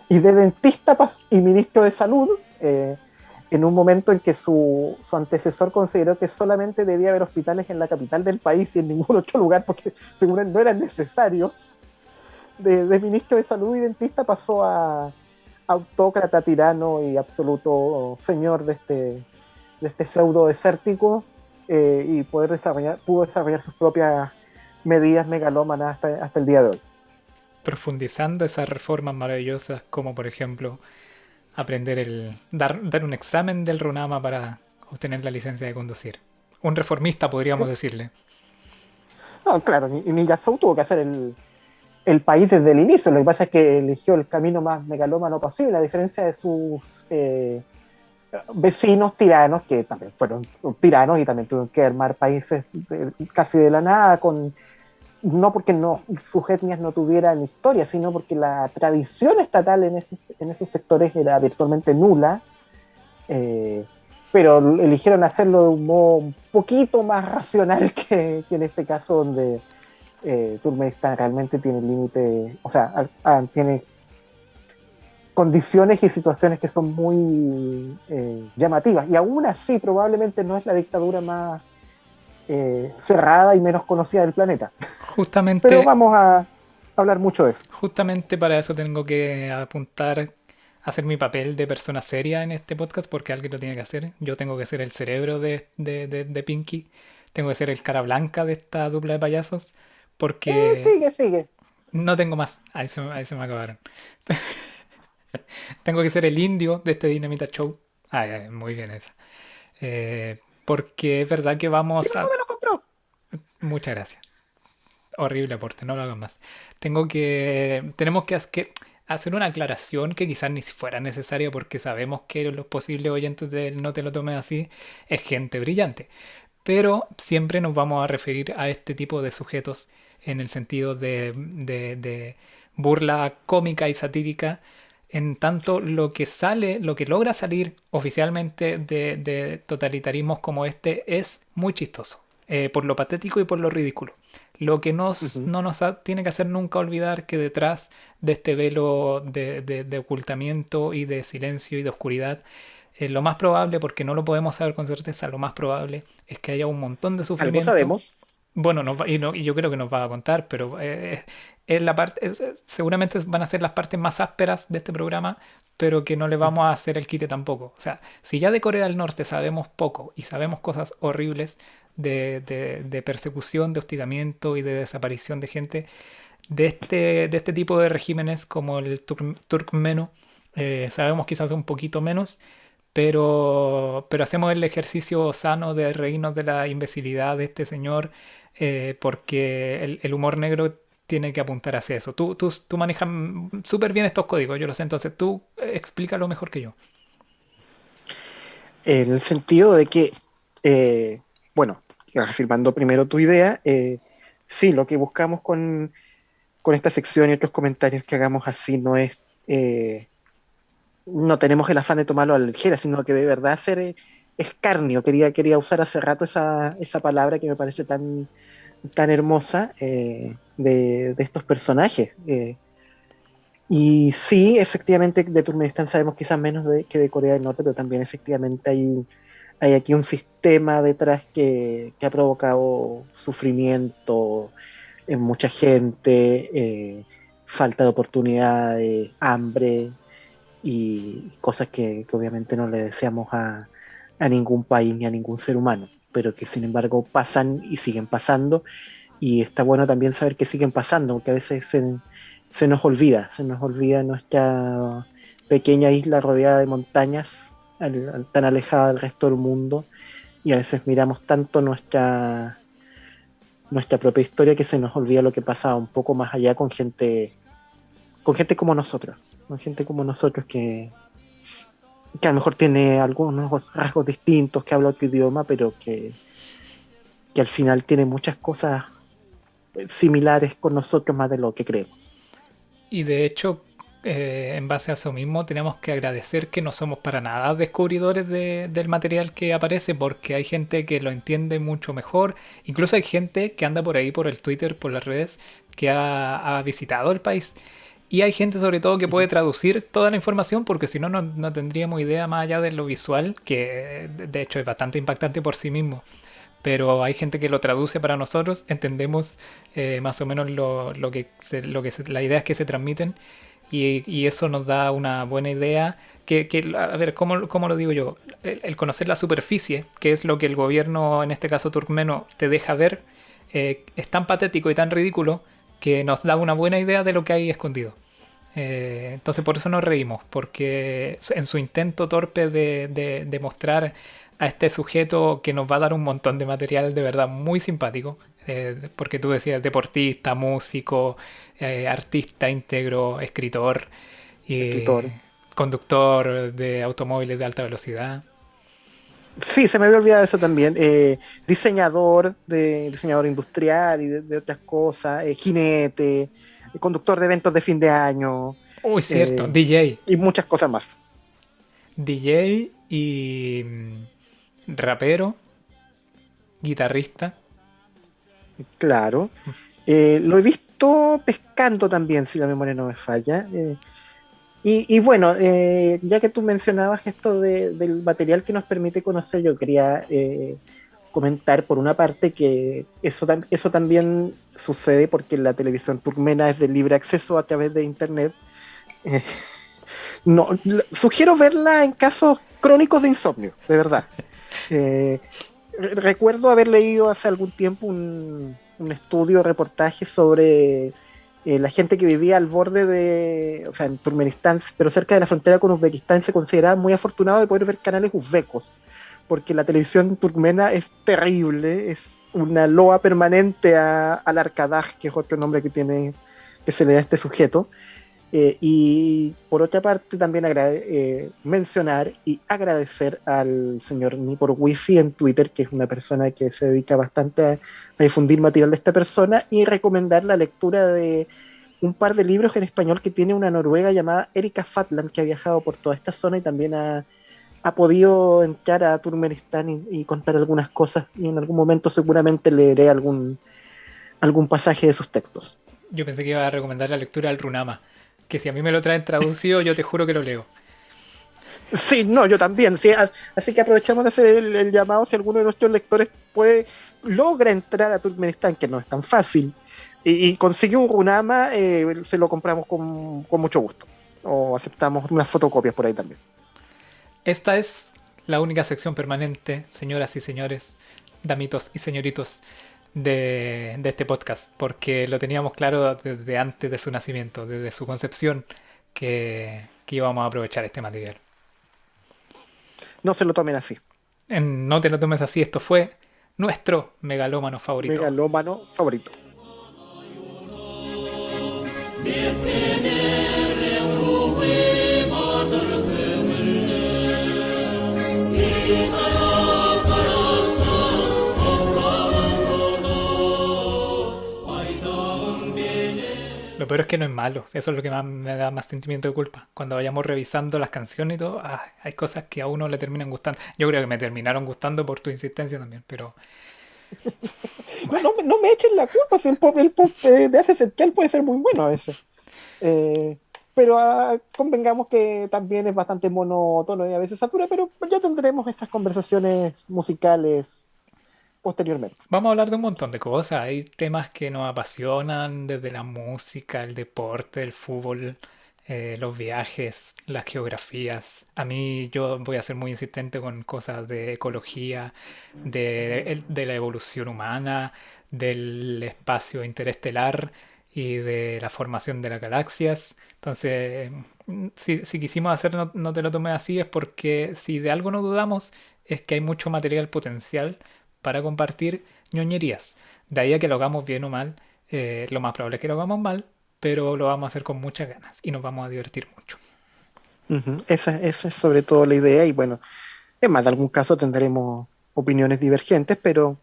C: Y de dentista y ministro de salud, en un momento en que su antecesor consideró que solamente debía haber hospitales en la capital del país y en ningún otro lugar, porque según él no eran necesarios, de ministro de salud y dentista pasó a autócrata, tirano y absoluto señor de este feudo desértico, y pudo desarrollar sus propias medidas megalómanas hasta el día de hoy.
B: Profundizando esas reformas maravillosas, como por ejemplo dar un examen del RUNAMA para obtener la licencia de conducir. Un reformista, podríamos decirle.
C: No, claro, Niyazou tuvo que hacer el país desde el inicio. Lo que pasa es que eligió el camino más megalómano posible, a diferencia de sus vecinos tiranos, que también fueron tiranos y también tuvieron que armar países casi de la nada, no porque sus etnias no tuvieran historia, sino porque la tradición estatal en esos sectores era virtualmente nula, pero eligieron hacerlo de un modo un poquito más racional que en este caso, donde Turkmenistán realmente tiene límite, o sea, tiene condiciones y situaciones que son muy llamativas, y aún así probablemente no es la dictadura más cerrada y menos conocida del planeta.
B: Justamente,
C: Pero vamos a hablar mucho de eso.
B: justamente para eso tengo que apuntar a hacer mi papel de persona seria en este podcast, porque alguien lo tiene que hacer. Yo tengo que ser el cerebro de Pinky, tengo que ser el cara blanca de esta dupla de payasos, porque
C: Sigue.
B: no tengo más. Ahí se me acabaron. Tengo que ser el indio de este Dinamita Show. Ay, muy bien esa. Porque es verdad que vamos
C: ¿Cómo
B: a...
C: me lo compró?
B: Muchas gracias. Horrible aporte, no lo hagan más. Tenemos que hacer una aclaración que quizás ni si fuera necesaria, porque sabemos que los posibles oyentes de No Te Lo Tomes Así es gente brillante. Pero siempre nos vamos a referir a este tipo de sujetos en el sentido de burla cómica y satírica, en tanto lo que logra salir oficialmente de totalitarismos como este es muy chistoso, por lo patético y por lo ridículo. Lo que
C: Uh-huh.
B: no nos tiene que hacer nunca olvidar que detrás de este velo de ocultamiento y de silencio y de oscuridad, lo más probable, porque no lo podemos saber con certeza, lo más probable es que haya un montón de
C: Algo
B: sufrimiento.
C: sabemos.
B: Bueno, y yo creo que nos va a contar, pero es la parte, seguramente van a ser las partes más ásperas de este programa, pero que no le vamos a hacer el quite tampoco. O sea, si ya de Corea del Norte sabemos poco y sabemos cosas horribles de persecución, de hostigamiento y de desaparición de gente, de este tipo de regímenes como el turkmeno, sabemos quizás un poquito menos, pero hacemos el ejercicio sano de reírnos de la imbecilidad de este señor, porque el humor negro tiene que apuntar hacia eso. Tú manejas súper bien estos códigos, yo lo sé, entonces tú explícalo mejor que yo.
C: En el sentido de que, bueno, afirmando primero tu idea, sí, lo que buscamos con esta sección y otros comentarios que hagamos así no tenemos el afán de tomarlo a la ligera, sino que de verdad hacer escarnio. Quería usar hace rato esa palabra que me parece tan hermosa, de estos personajes. Y sí, efectivamente, de Turkmenistán sabemos quizás menos que de Corea del Norte, pero también efectivamente hay aquí un sistema detrás que ha provocado sufrimiento en mucha gente, falta de oportunidades, hambre y cosas que obviamente no le deseamos a ningún país ni a ningún ser humano, pero que sin embargo pasan y siguen pasando, y está bueno también saber que siguen pasando, porque a veces se nos olvida nuestra pequeña isla rodeada de montañas, tan alejada del resto del mundo, y a veces miramos tanto nuestra propia historia que se nos olvida lo que pasa un poco más allá con gente como nosotros, con gente como nosotros que a lo mejor tiene algunos rasgos distintos, que habla otro idioma, pero que al final tiene muchas cosas similares con nosotros más de lo que creemos.
B: Y de hecho, en base a eso mismo, tenemos que agradecer que no somos para nada descubridores del material que aparece, porque hay gente que lo entiende mucho mejor. Incluso hay gente que anda por ahí, por el Twitter, por las redes, que ha visitado el país. Y hay gente sobre todo que puede traducir toda la información, porque si no, no tendríamos idea más allá de lo visual, que de hecho es bastante impactante por sí mismo. Pero hay gente que lo traduce para nosotros, entendemos más o menos las ideas que se transmiten y eso nos da una buena idea. A ver, ¿cómo lo digo yo? El conocer la superficie, que es lo que el gobierno, en este caso turkmeno, te deja ver, es tan patético y tan ridículo que nos da una buena idea de lo que hay escondido. Entonces por eso nos reímos, porque en su intento torpe de mostrar a este sujeto que nos va a dar un montón de material de verdad muy simpático, porque tú decías deportista, músico, artista íntegro, escritor y
C: Escritor.
B: conductor de automóviles de alta velocidad.
C: Sí, se me había olvidado eso también. Diseñador industrial y de otras cosas, jinete, conductor de eventos de fin de año,
B: Uy, cierto,
C: eh,
B: DJ.
C: y muchas cosas más.
B: DJ y rapero, guitarrista.
C: Claro. Lo he visto pescando también, si la memoria no me falla. Y bueno, ya que tú mencionabas esto del material que nos permite conocer, yo quería comentar por una parte que eso también sucede porque la televisión turkmena es de libre acceso a través de internet. Eh, no, sugiero verla en casos crónicos de insomnio, de verdad. Eh, Recuerdo haber leído hace algún tiempo un estudio, reportaje sobre la gente que vivía al borde o sea, en Turkmenistán, pero cerca de la frontera con Uzbekistán, se consideraba muy afortunado de poder ver canales uzbecos, porque la televisión turkmena es terrible, es una loa permanente al Arkadaj, que es otro nombre que se le da a este sujeto. Y por otra parte, también mencionar y agradecer al señor Nipor Wifi en Twitter, que es una persona que se dedica bastante a difundir material de esta persona, y recomendar la lectura de un par de libros en español que tiene una noruega llamada Erika Fatland, que ha viajado por toda esta zona y también ha podido entrar a Turkmenistán y contar algunas cosas, y en algún momento seguramente leeré algún pasaje de sus textos.
B: Yo pensé que iba a recomendar la lectura del Runama, que si a mí me lo traen traducido, yo te juro que lo leo.
C: Sí, no, yo también. Sí, así que aprovechamos de hacer el llamado si alguno de nuestros lectores logra entrar a Turkmenistán, que no es tan fácil, y consigue un Runama, se lo compramos con mucho gusto. O aceptamos unas fotocopias por ahí también.
B: Esta es la única sección permanente, señoras y señores, damitos y señoritos, de este podcast, porque lo teníamos claro desde antes de su nacimiento, desde su concepción, que íbamos a aprovechar este material.
C: No se lo tomen así.
B: No te lo tomes así, esto fue nuestro megalómano favorito.
C: Megalómano favorito.
B: Lo peor es que no es malo, eso es lo que más me da más sentimiento de culpa. Cuando vayamos revisando las canciones y todo, hay cosas que a uno le terminan gustando. Yo creo que me terminaron gustando por tu insistencia también, pero
C: No,
B: bueno,
C: no me echen la culpa, si el pop de Ace Essential puede ser muy bueno a veces. Eh, pero convengamos que también es bastante monótono y a veces satura, pero ya tendremos esas conversaciones musicales posteriormente.
B: vamos a hablar de un montón de cosas. Hay temas que nos apasionan, desde la música, el deporte, el fútbol, los viajes, las geografías. A mí yo voy a ser muy insistente con cosas de ecología, de la evolución humana, del espacio interestelar y de la formación de las galaxias. Entonces, si quisimos hacer no te lo tomes así, es porque si de algo no dudamos, es que hay mucho material potencial para compartir ñoñerías. De ahí a que lo hagamos bien o mal, lo más probable es que lo hagamos mal, pero lo vamos a hacer con muchas ganas y nos vamos a divertir mucho.
C: Esa es sobre todo la idea y bueno, en más de algún caso tendremos opiniones divergentes, pero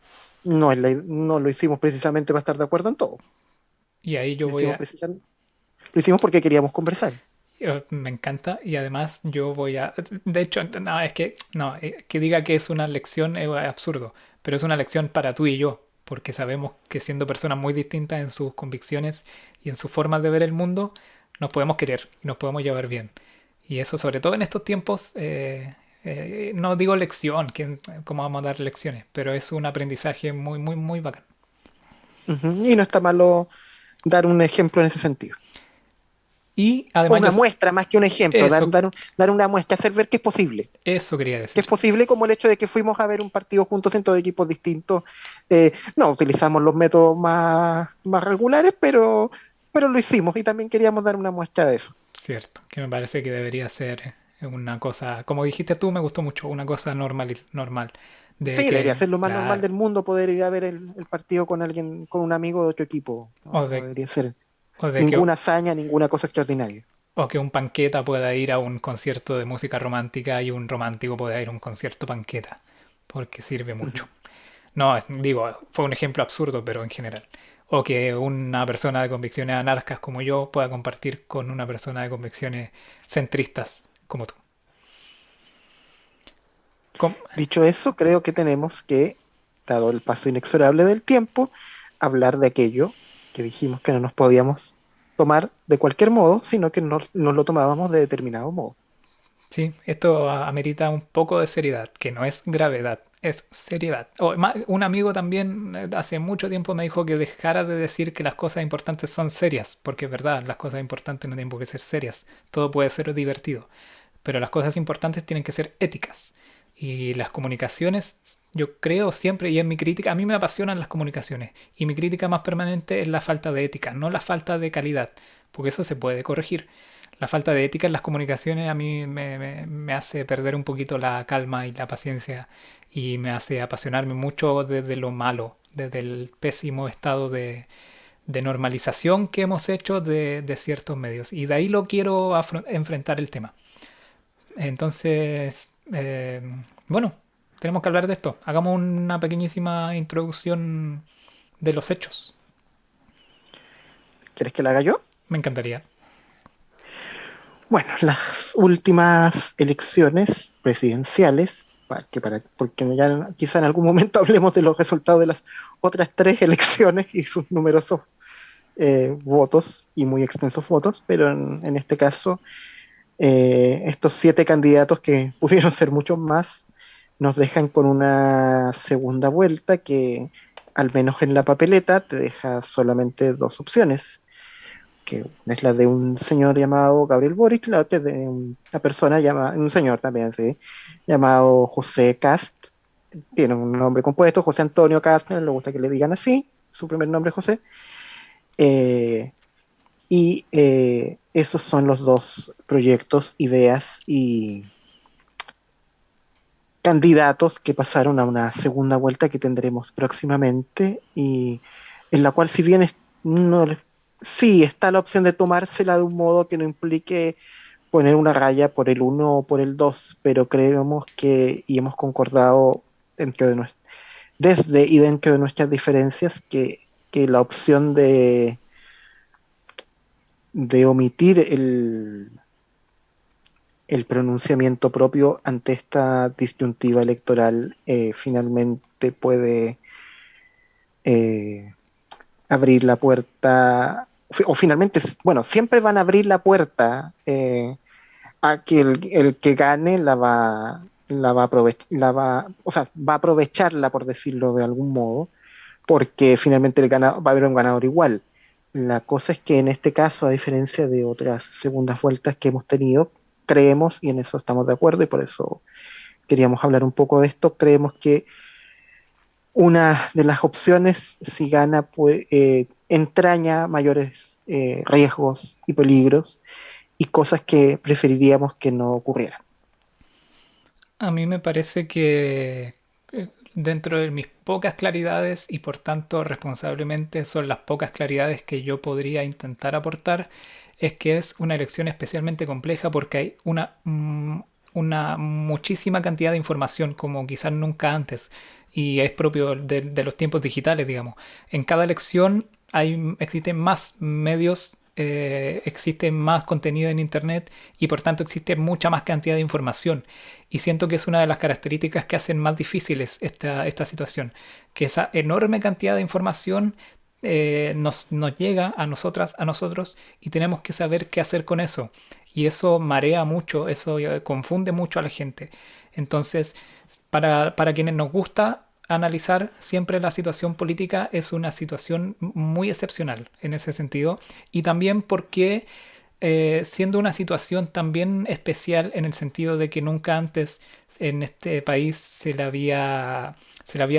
C: no lo hicimos precisamente para estar de acuerdo en todo.
B: Y ahí yo
C: Lo
B: voy
C: hicimos
B: a...
C: precisamente, lo hicimos porque queríamos conversar.
B: Me encanta y además yo voy a... De hecho, no, es que... No, que diga que es una lección es absurdo, pero es una lección para tú y yo, porque sabemos que siendo personas muy distintas en sus convicciones y en sus formas de ver el mundo, nos podemos querer y nos podemos llevar bien. Y eso sobre todo en estos tiempos, no digo lección, que cómo vamos a dar lecciones, pero es un aprendizaje muy, muy, muy bacán.
C: Ujú. Y no está malo dar un ejemplo en ese sentido.
B: Y
C: O
B: además yo...
C: una muestra más que un ejemplo,
B: Eso,
C: dar una muestra, hacer ver que es posible.
B: eso quería
C: Que es
B: decir.
C: posible como el hecho de que fuimos a ver un partido juntos en dos equipos distintos. No utilizamos los métodos más regulares, pero lo hicimos y también queríamos dar una muestra de eso.
B: Cierto, que me parece que debería ser una cosa, como dijiste tú, me gustó mucho, una cosa normal, normal, de
C: Sí, debería
B: que,
C: ser lo más normal
B: claro,
C: del mundo poder ir a ver el partido con alguien, con un amigo de otro equipo. No,
B: o
C: no
B: de,
C: debería ser
B: o de que,
C: ninguna hazaña, ninguna cosa extraordinaria.
B: o que un panqueta pueda ir a un concierto de música romántica y un romántico pueda ir a un concierto panqueta, porque sirve
C: Ujú.
B: mucho. No, digo, fue un ejemplo absurdo, pero en general. O que una persona de convicciones anarcas como yo pueda compartir con una persona de convicciones centristas como tú. Com-
C: Dicho eso, creo que tenemos que, dado el paso inexorable del tiempo, hablar de aquello que dijimos que no nos podíamos tomar de cualquier modo, sino que nos lo tomábamos de determinado modo.
B: Sí, esto amerita un poco de seriedad, que no es gravedad, es seriedad. Un amigo también hace mucho tiempo me dijo que dejara de decir que las cosas importantes son serias, porque es verdad, las cosas importantes no tienen por qué ser serias, todo puede ser divertido, pero las cosas importantes tienen que ser éticas. Y las comunicaciones, yo creo siempre, y en mi crítica, a mí me apasionan las comunicaciones, y mi crítica más permanente es la falta de ética, no la falta de calidad, porque eso se puede corregir. La falta de ética en las comunicaciones a mí me hace perder un poquito la calma y la paciencia y me hace apasionarme mucho desde lo malo, desde el pésimo estado de normalización que hemos hecho de ciertos medios. Y de ahí lo quiero enfrentar el tema. Entonces, bueno, tenemos que hablar de esto. Hagamos una pequeñísima introducción de los hechos.
C: ¿Quieres que la haga yo?
B: Me encantaría.
C: Bueno, las últimas elecciones presidenciales, porque ya quizá en algún momento hablemos de los resultados de las otras tres elecciones y sus numerosos votos y muy extensos votos, pero en este caso, estos siete candidatos que pudieron ser muchos más, nos dejan con una segunda vuelta que, al menos en la papeleta, te deja solamente dos opciones, que una es la de un señor llamado Gabriel Boric, la otra es de una persona llamada, un señor también, sí, llamado José Cast, tiene un nombre compuesto, José Antonio Cast, le gusta que le digan así, su primer nombre es José, eh, y esos son los dos proyectos, ideas y candidatos que pasaron a una segunda vuelta que tendremos próximamente y en la cual si bien no, sí está la opción de tomársela de un modo que no implique poner una raya por el uno o por el 2, pero creemos que y hemos concordado dentro de desde y dentro de nuestras diferencias que la opción de omitir el pronunciamiento propio ante esta disyuntiva electoral finalmente puede eh, abrir la puerta, o finalmente, bueno, siempre van a abrir la puerta a que el que gane o sea, va a aprovecharla, por decirlo de algún modo, porque finalmente va a haber un ganador igual. La cosa es que en este caso, a diferencia de otras segundas vueltas que hemos tenido, creemos, y en eso estamos de acuerdo, y por eso queríamos hablar un poco de esto, creemos que una de las opciones, si gana, pues, entraña mayores riesgos y peligros y cosas que preferiríamos que no ocurrieran.
B: A mí me parece que dentro de mis pocas claridades y por tanto responsablemente son las pocas claridades que yo podría intentar aportar, es que es una elección especialmente compleja porque hay una muchísima cantidad de información como quizás nunca antes y es propio de los tiempos digitales, digamos. En cada elección existen más medios, existe más contenido en Internet y por tanto existe mucha más cantidad de información. Y siento que es una de las características que hacen más difíciles esta situación, que esa enorme cantidad de información nos llega a nosotras, a nosotros, y tenemos que saber qué hacer con eso. Y eso marea mucho, eso confunde mucho a la gente. Entonces, para quienes nos gusta analizar siempre la situación política, es una situación muy excepcional en ese sentido. Y también porque siendo una situación también especial en el sentido de que nunca antes en este país se le había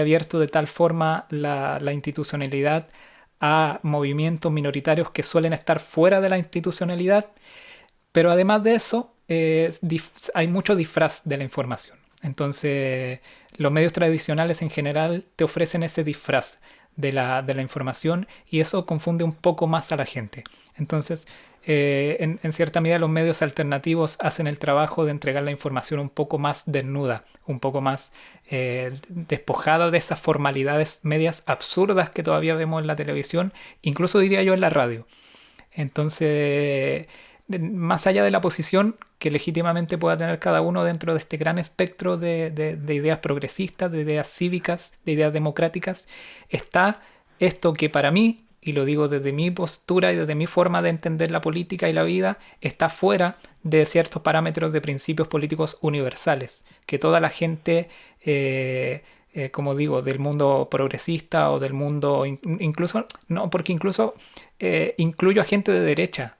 B: abierto de tal forma la institucionalidad a movimientos minoritarios que suelen estar fuera de la institucionalidad, pero además de eso, hay mucho disfraz de la información. Entonces, los medios tradicionales en general te ofrecen ese disfraz de la información y eso confunde un poco más a la gente. Entonces, en cierta medida los medios alternativos hacen el trabajo de entregar la información un poco más desnuda, un poco más despojada de esas formalidades medias absurdas que todavía vemos en la televisión, incluso diría yo en la radio. Entonces, más allá de la posición que legítimamente pueda tener cada uno dentro de este gran espectro de ideas progresistas, de ideas cívicas, de ideas democráticas, está esto que para mí, y lo digo desde mi postura y desde mi forma de entender la política y la vida, está fuera de ciertos parámetros de principios políticos universales, que toda la gente, como digo, del mundo progresista o del mundo, incluso, no, porque incluso incluyo a gente de derecha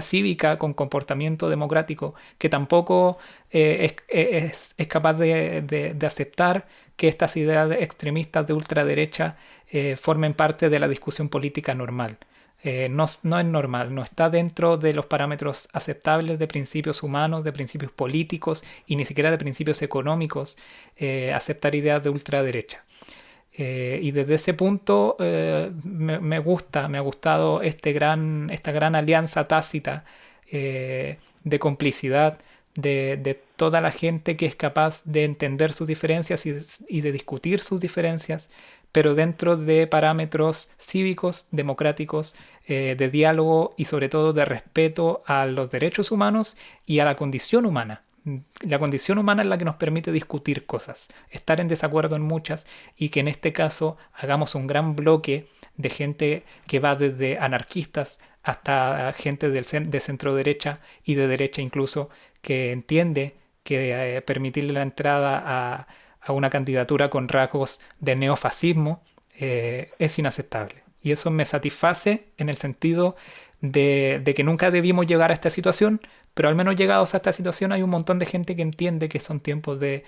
B: cívica con comportamiento democrático, que tampoco es capaz de aceptar que estas ideas extremistas de ultraderecha formen parte de la discusión política normal. No es normal, no está dentro de los parámetros aceptables de principios humanos, de principios políticos y ni siquiera de principios económicos aceptar ideas de ultraderecha. Y desde ese punto me ha gustado esta gran alianza tácita de complicidad de toda la gente que es capaz de entender sus diferencias y de discutir sus diferencias, pero dentro de parámetros cívicos, democráticos, de diálogo y sobre todo de respeto a los derechos humanos y a la condición humana. La condición humana es la que nos permite discutir cosas, estar en desacuerdo en muchas y que en este caso hagamos un gran bloque de gente que va desde anarquistas hasta gente de centro derecha y de derecha incluso, que entiende que permitirle la entrada a una candidatura con rasgos de neofascismo es inaceptable. Y eso me satisface en el sentido de que nunca debimos llegar a esta situación, pero al menos llegados a esta situación hay un montón de gente que entiende que son tiempos de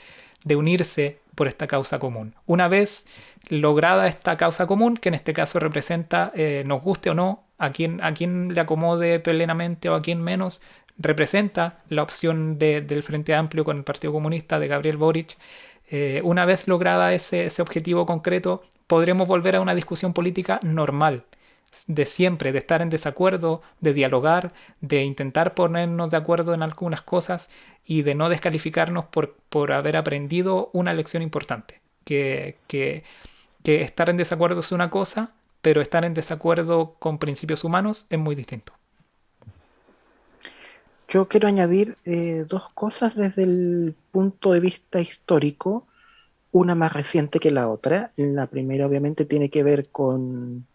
B: unirse por esta causa común. Una vez lograda esta causa común, que en este caso representa, nos guste o no, a quien le acomode plenamente o a quien menos, representa la opción del Frente Amplio con el Partido Comunista de Gabriel Boric. Una vez lograda ese objetivo concreto, podremos volver a una discusión política normal, de siempre, de estar en desacuerdo, de dialogar, de intentar ponernos de acuerdo en algunas cosas y de no descalificarnos por haber aprendido una lección importante. Que estar en desacuerdo es una cosa, pero estar en desacuerdo con principios humanos es muy distinto.
C: Yo quiero añadir dos cosas desde el punto de vista histórico, una más reciente que la otra. La primera obviamente tiene que ver con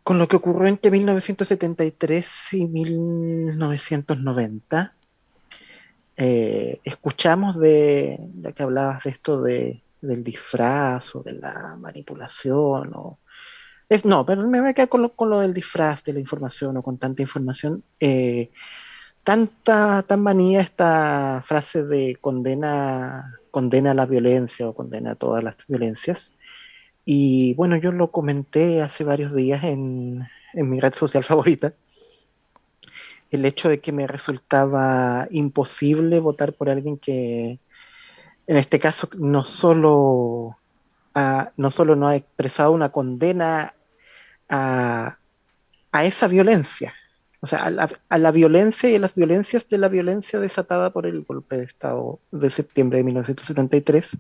C: lo que ocurrió entre 1973 y 1990. Escuchamos ya que hablabas de esto del disfraz o de la manipulación. No, pero me voy a quedar con lo del disfraz de la información o con tanta información. Tan manía esta frase de condena la violencia o condena todas las violencias. Y bueno, yo lo comenté hace varios días en mi red social favorita, el hecho de que me resultaba imposible votar por alguien que en este caso no solo no ha expresado una condena a, a esa violencia, o sea, a la violencia y a las violencias de la violencia desatada por el golpe de Estado de septiembre de 1973,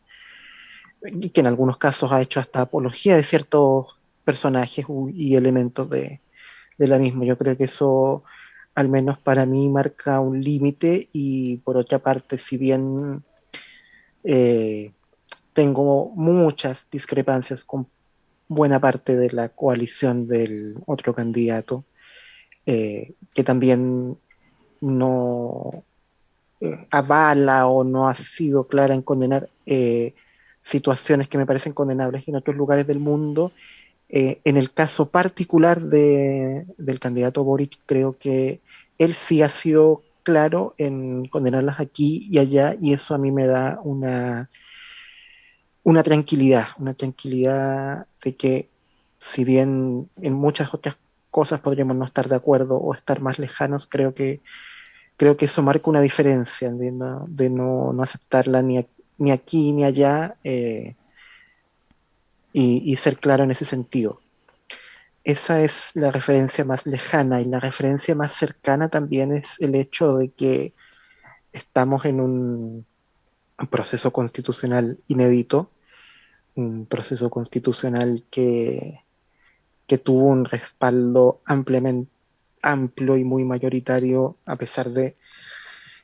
C: y que en algunos casos ha hecho hasta apología de ciertos personajes y elementos de la misma. Yo creo que eso, al menos para mí, marca un límite y por otra parte, si bien eh, tengo muchas discrepancias con buena parte de la coalición del otro candidato, que también no avala o no ha sido clara en condenar situaciones que me parecen condenables en otros lugares del mundo. En el caso particular del candidato Boric, creo que él sí ha sido claro en condenarlas aquí y allá, y eso a mí me da una tranquilidad de que si bien en muchas otras cosas podríamos no estar de acuerdo o estar más lejanos, creo que eso marca una diferencia de no aceptarla ni aquí ni allá, y ser claro en ese sentido. Esa es la referencia más lejana, y la referencia más cercana también es el hecho de que estamos en un proceso constitucional inédito, un proceso constitucional que tuvo un respaldo amplio y muy mayoritario, a pesar de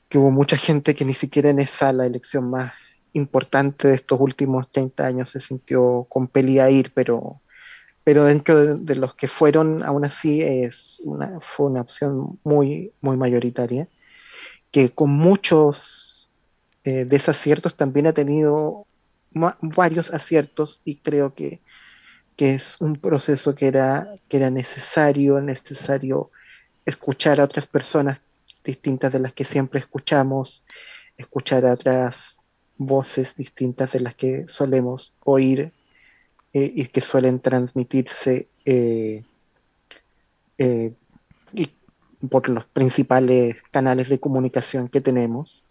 C: que hubo mucha gente que ni siquiera en esa, la elección más importante de estos últimos 30 años, se sintió compelida a ir, pero dentro de los que fueron, aún así fue una opción muy, muy mayoritaria, que con muchos desaciertos también ha tenido varios aciertos, y creo que es un proceso que era necesario escuchar a otras personas distintas de las que siempre escuchamos, escuchar a otras voces distintas de las que solemos oír, y que suelen transmitirse, eh, y por los principales canales de comunicación que tenemos.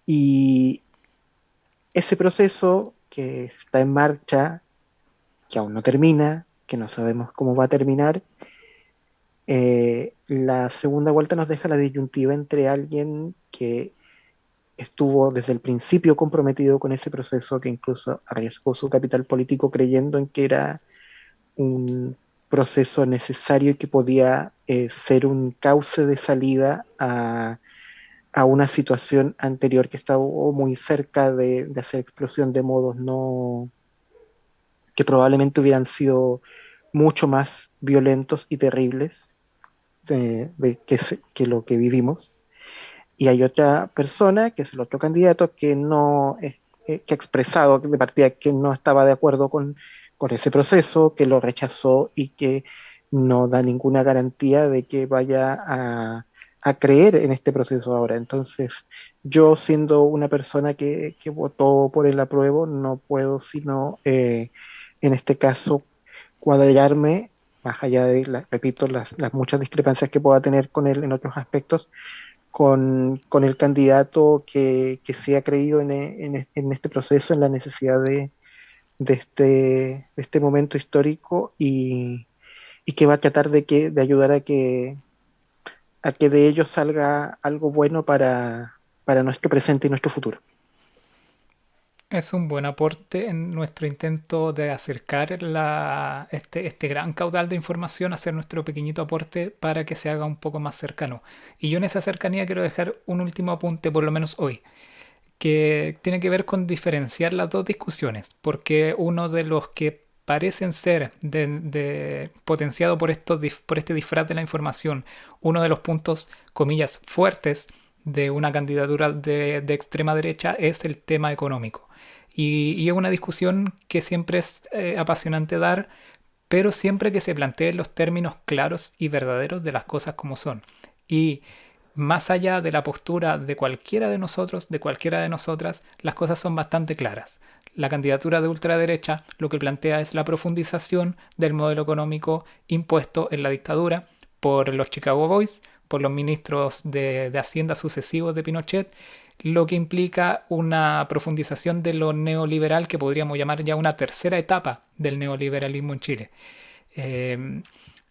C: Y ese proceso que está en marcha, que aún no termina, que no sabemos cómo va a terminar, la segunda vuelta nos deja la disyuntiva entre alguien que estuvo desde el principio comprometido con ese proceso, que incluso arriesgó su capital político creyendo en que era un proceso necesario y que podía ser un cauce de salida a una situación anterior que estaba muy cerca de hacer explosión de modos que probablemente hubieran sido mucho más violentos y terribles que lo que vivimos. Y hay otra persona, que es el otro candidato, que no que ha expresado de partida que no estaba de acuerdo con ese proceso, que lo rechazó y que no da ninguna garantía de que vaya a creer en este proceso ahora. Entonces, yo, siendo una persona que votó por el apruebo, no puedo sino, en este caso, cuadrarme, más allá de, repito, las muchas discrepancias que pueda tener con él en otros aspectos, con el candidato que sí ha creído en este proceso, en la necesidad de este momento histórico, y que va a tratar de ayudar a que de ello salga algo bueno para nuestro presente y nuestro futuro.
B: Es un buen aporte en nuestro intento de acercar este gran caudal de información, hacer nuestro pequeñito aporte para que se haga un poco más cercano. Y yo en esa cercanía quiero dejar un último apunte, por lo menos hoy, que tiene que ver con diferenciar las dos discusiones, porque uno de los que parecen ser potenciado por por este disfraz de la información, uno de los puntos, comillas, fuertes de una candidatura de extrema derecha es el tema económico. Y es una discusión que siempre es apasionante dar, pero siempre que se planteen los términos claros y verdaderos de las cosas como son. Y más allá de la postura de cualquiera de nosotros, de cualquiera de nosotras, las cosas son bastante claras. La candidatura de ultraderecha lo que plantea es la profundización del modelo económico impuesto en la dictadura por los Chicago Boys, por los ministros de Hacienda sucesivos de Pinochet, lo que implica una profundización de lo neoliberal que podríamos llamar ya una tercera etapa del neoliberalismo en Chile. Eh,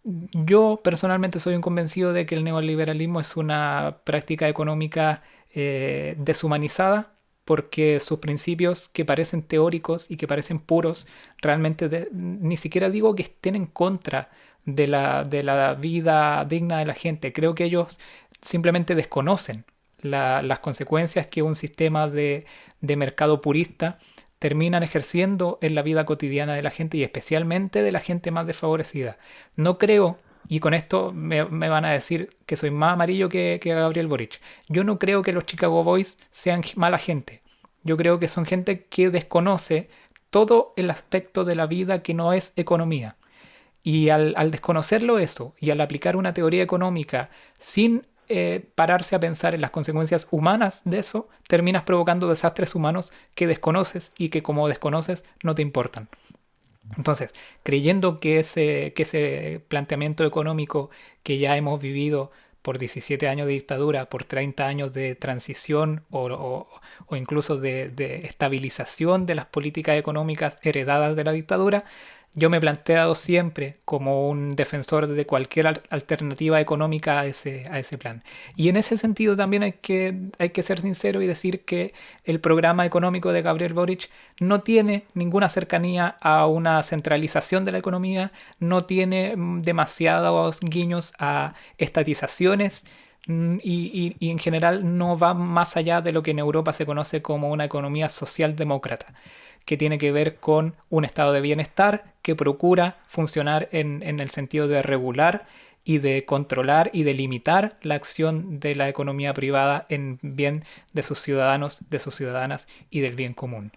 B: yo personalmente soy un convencido de que el neoliberalismo es una práctica económica deshumanizada porque sus principios que parecen teóricos y que parecen puros, realmente ni siquiera digo que estén en contra de la vida digna de la gente. Creo que ellos simplemente desconocen las consecuencias que un sistema de mercado purista terminan ejerciendo en la vida cotidiana de la gente y especialmente de la gente más desfavorecida. No creo, y con esto me van a decir que soy más amarillo que Gabriel Boric, yo no creo que los Chicago Boys sean mala gente. Yo creo que son gente que desconoce todo el aspecto de la vida que no es economía. Y al desconocerlo eso y al aplicar una teoría económica sin pararse a pensar en las consecuencias humanas de eso, terminas provocando desastres humanos que desconoces y que como desconoces no te importan. Entonces, creyendo que ese planteamiento económico que ya hemos vivido por 17 años de dictadura, por 30 años de transición o incluso de estabilización de las políticas económicas heredadas de la dictadura, yo me he planteado siempre como un defensor de cualquier alternativa económica a ese plan. Y en ese sentido también hay que ser sincero y decir que el programa económico de Gabriel Boric no tiene ninguna cercanía a una centralización de la economía, no tiene demasiados guiños a estatizaciones y en general no va más allá de lo que en Europa se conoce como una economía socialdemócrata, que tiene que ver con un estado de bienestar que procura funcionar en el sentido de regular y de controlar y de limitar la acción de la economía privada en bien de sus ciudadanos, de sus ciudadanas y del bien común.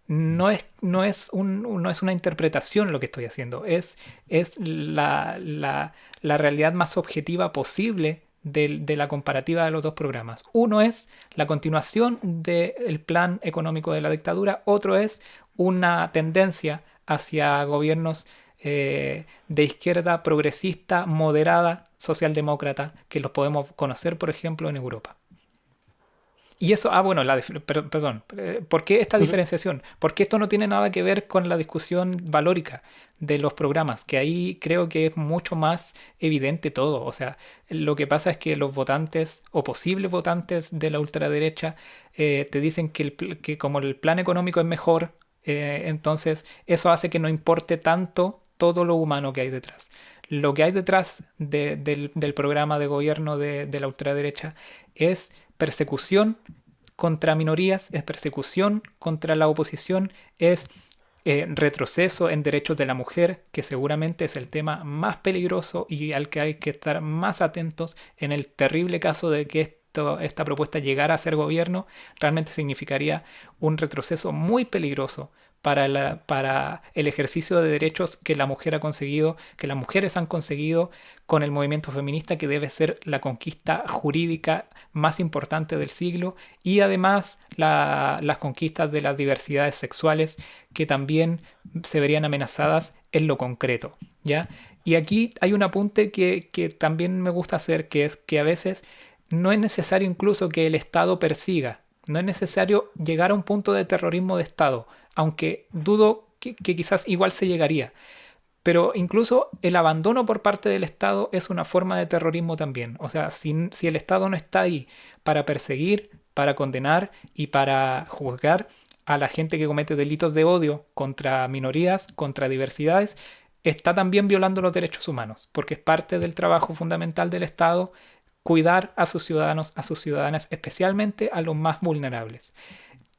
B: No es una interpretación lo que estoy haciendo, es la realidad más objetiva posible de la comparativa de los dos programas. Uno es la continuación del plan económico de la dictadura, otro es una tendencia hacia gobiernos de izquierda progresista, moderada, socialdemócrata, que los podemos conocer, por ejemplo, en Europa. Y eso, bueno, perdón, ¿por qué esta diferenciación? Porque esto no tiene nada que ver con la discusión valórica de los programas, que ahí creo que es mucho más evidente todo. O sea, lo que pasa es que los votantes o posibles votantes de la ultraderecha te dicen que como el plan económico es mejor, entonces eso hace que no importe tanto todo lo humano que hay detrás. Lo que hay detrás del programa de gobierno de la ultraderecha es persecución contra minorías, es persecución contra la oposición, es retroceso en derechos de la mujer, que seguramente es el tema más peligroso y al que hay que estar más atentos en el terrible caso de que esta propuesta llegara a ser gobierno. Realmente significaría un retroceso muy peligroso para el ejercicio de derechos que la mujer ha conseguido, que las mujeres han conseguido con el movimiento feminista, que debe ser la conquista jurídica más importante del siglo, y además las conquistas de las diversidades sexuales que también se verían amenazadas en lo concreto, ¿ya? Y aquí hay un apunte que también me gusta hacer, que es que a veces no es necesario incluso que el Estado persiga, no es necesario llegar a un punto de terrorismo de Estado, aunque dudo que quizás igual se llegaría. Pero incluso el abandono por parte del Estado es una forma de terrorismo también. O sea, si el Estado no está ahí para perseguir, para condenar y para juzgar a la gente que comete delitos de odio contra minorías, contra diversidades, está también violando los derechos humanos, porque es parte del trabajo fundamental del Estado cuidar a sus ciudadanos, a sus ciudadanas, especialmente a los más vulnerables.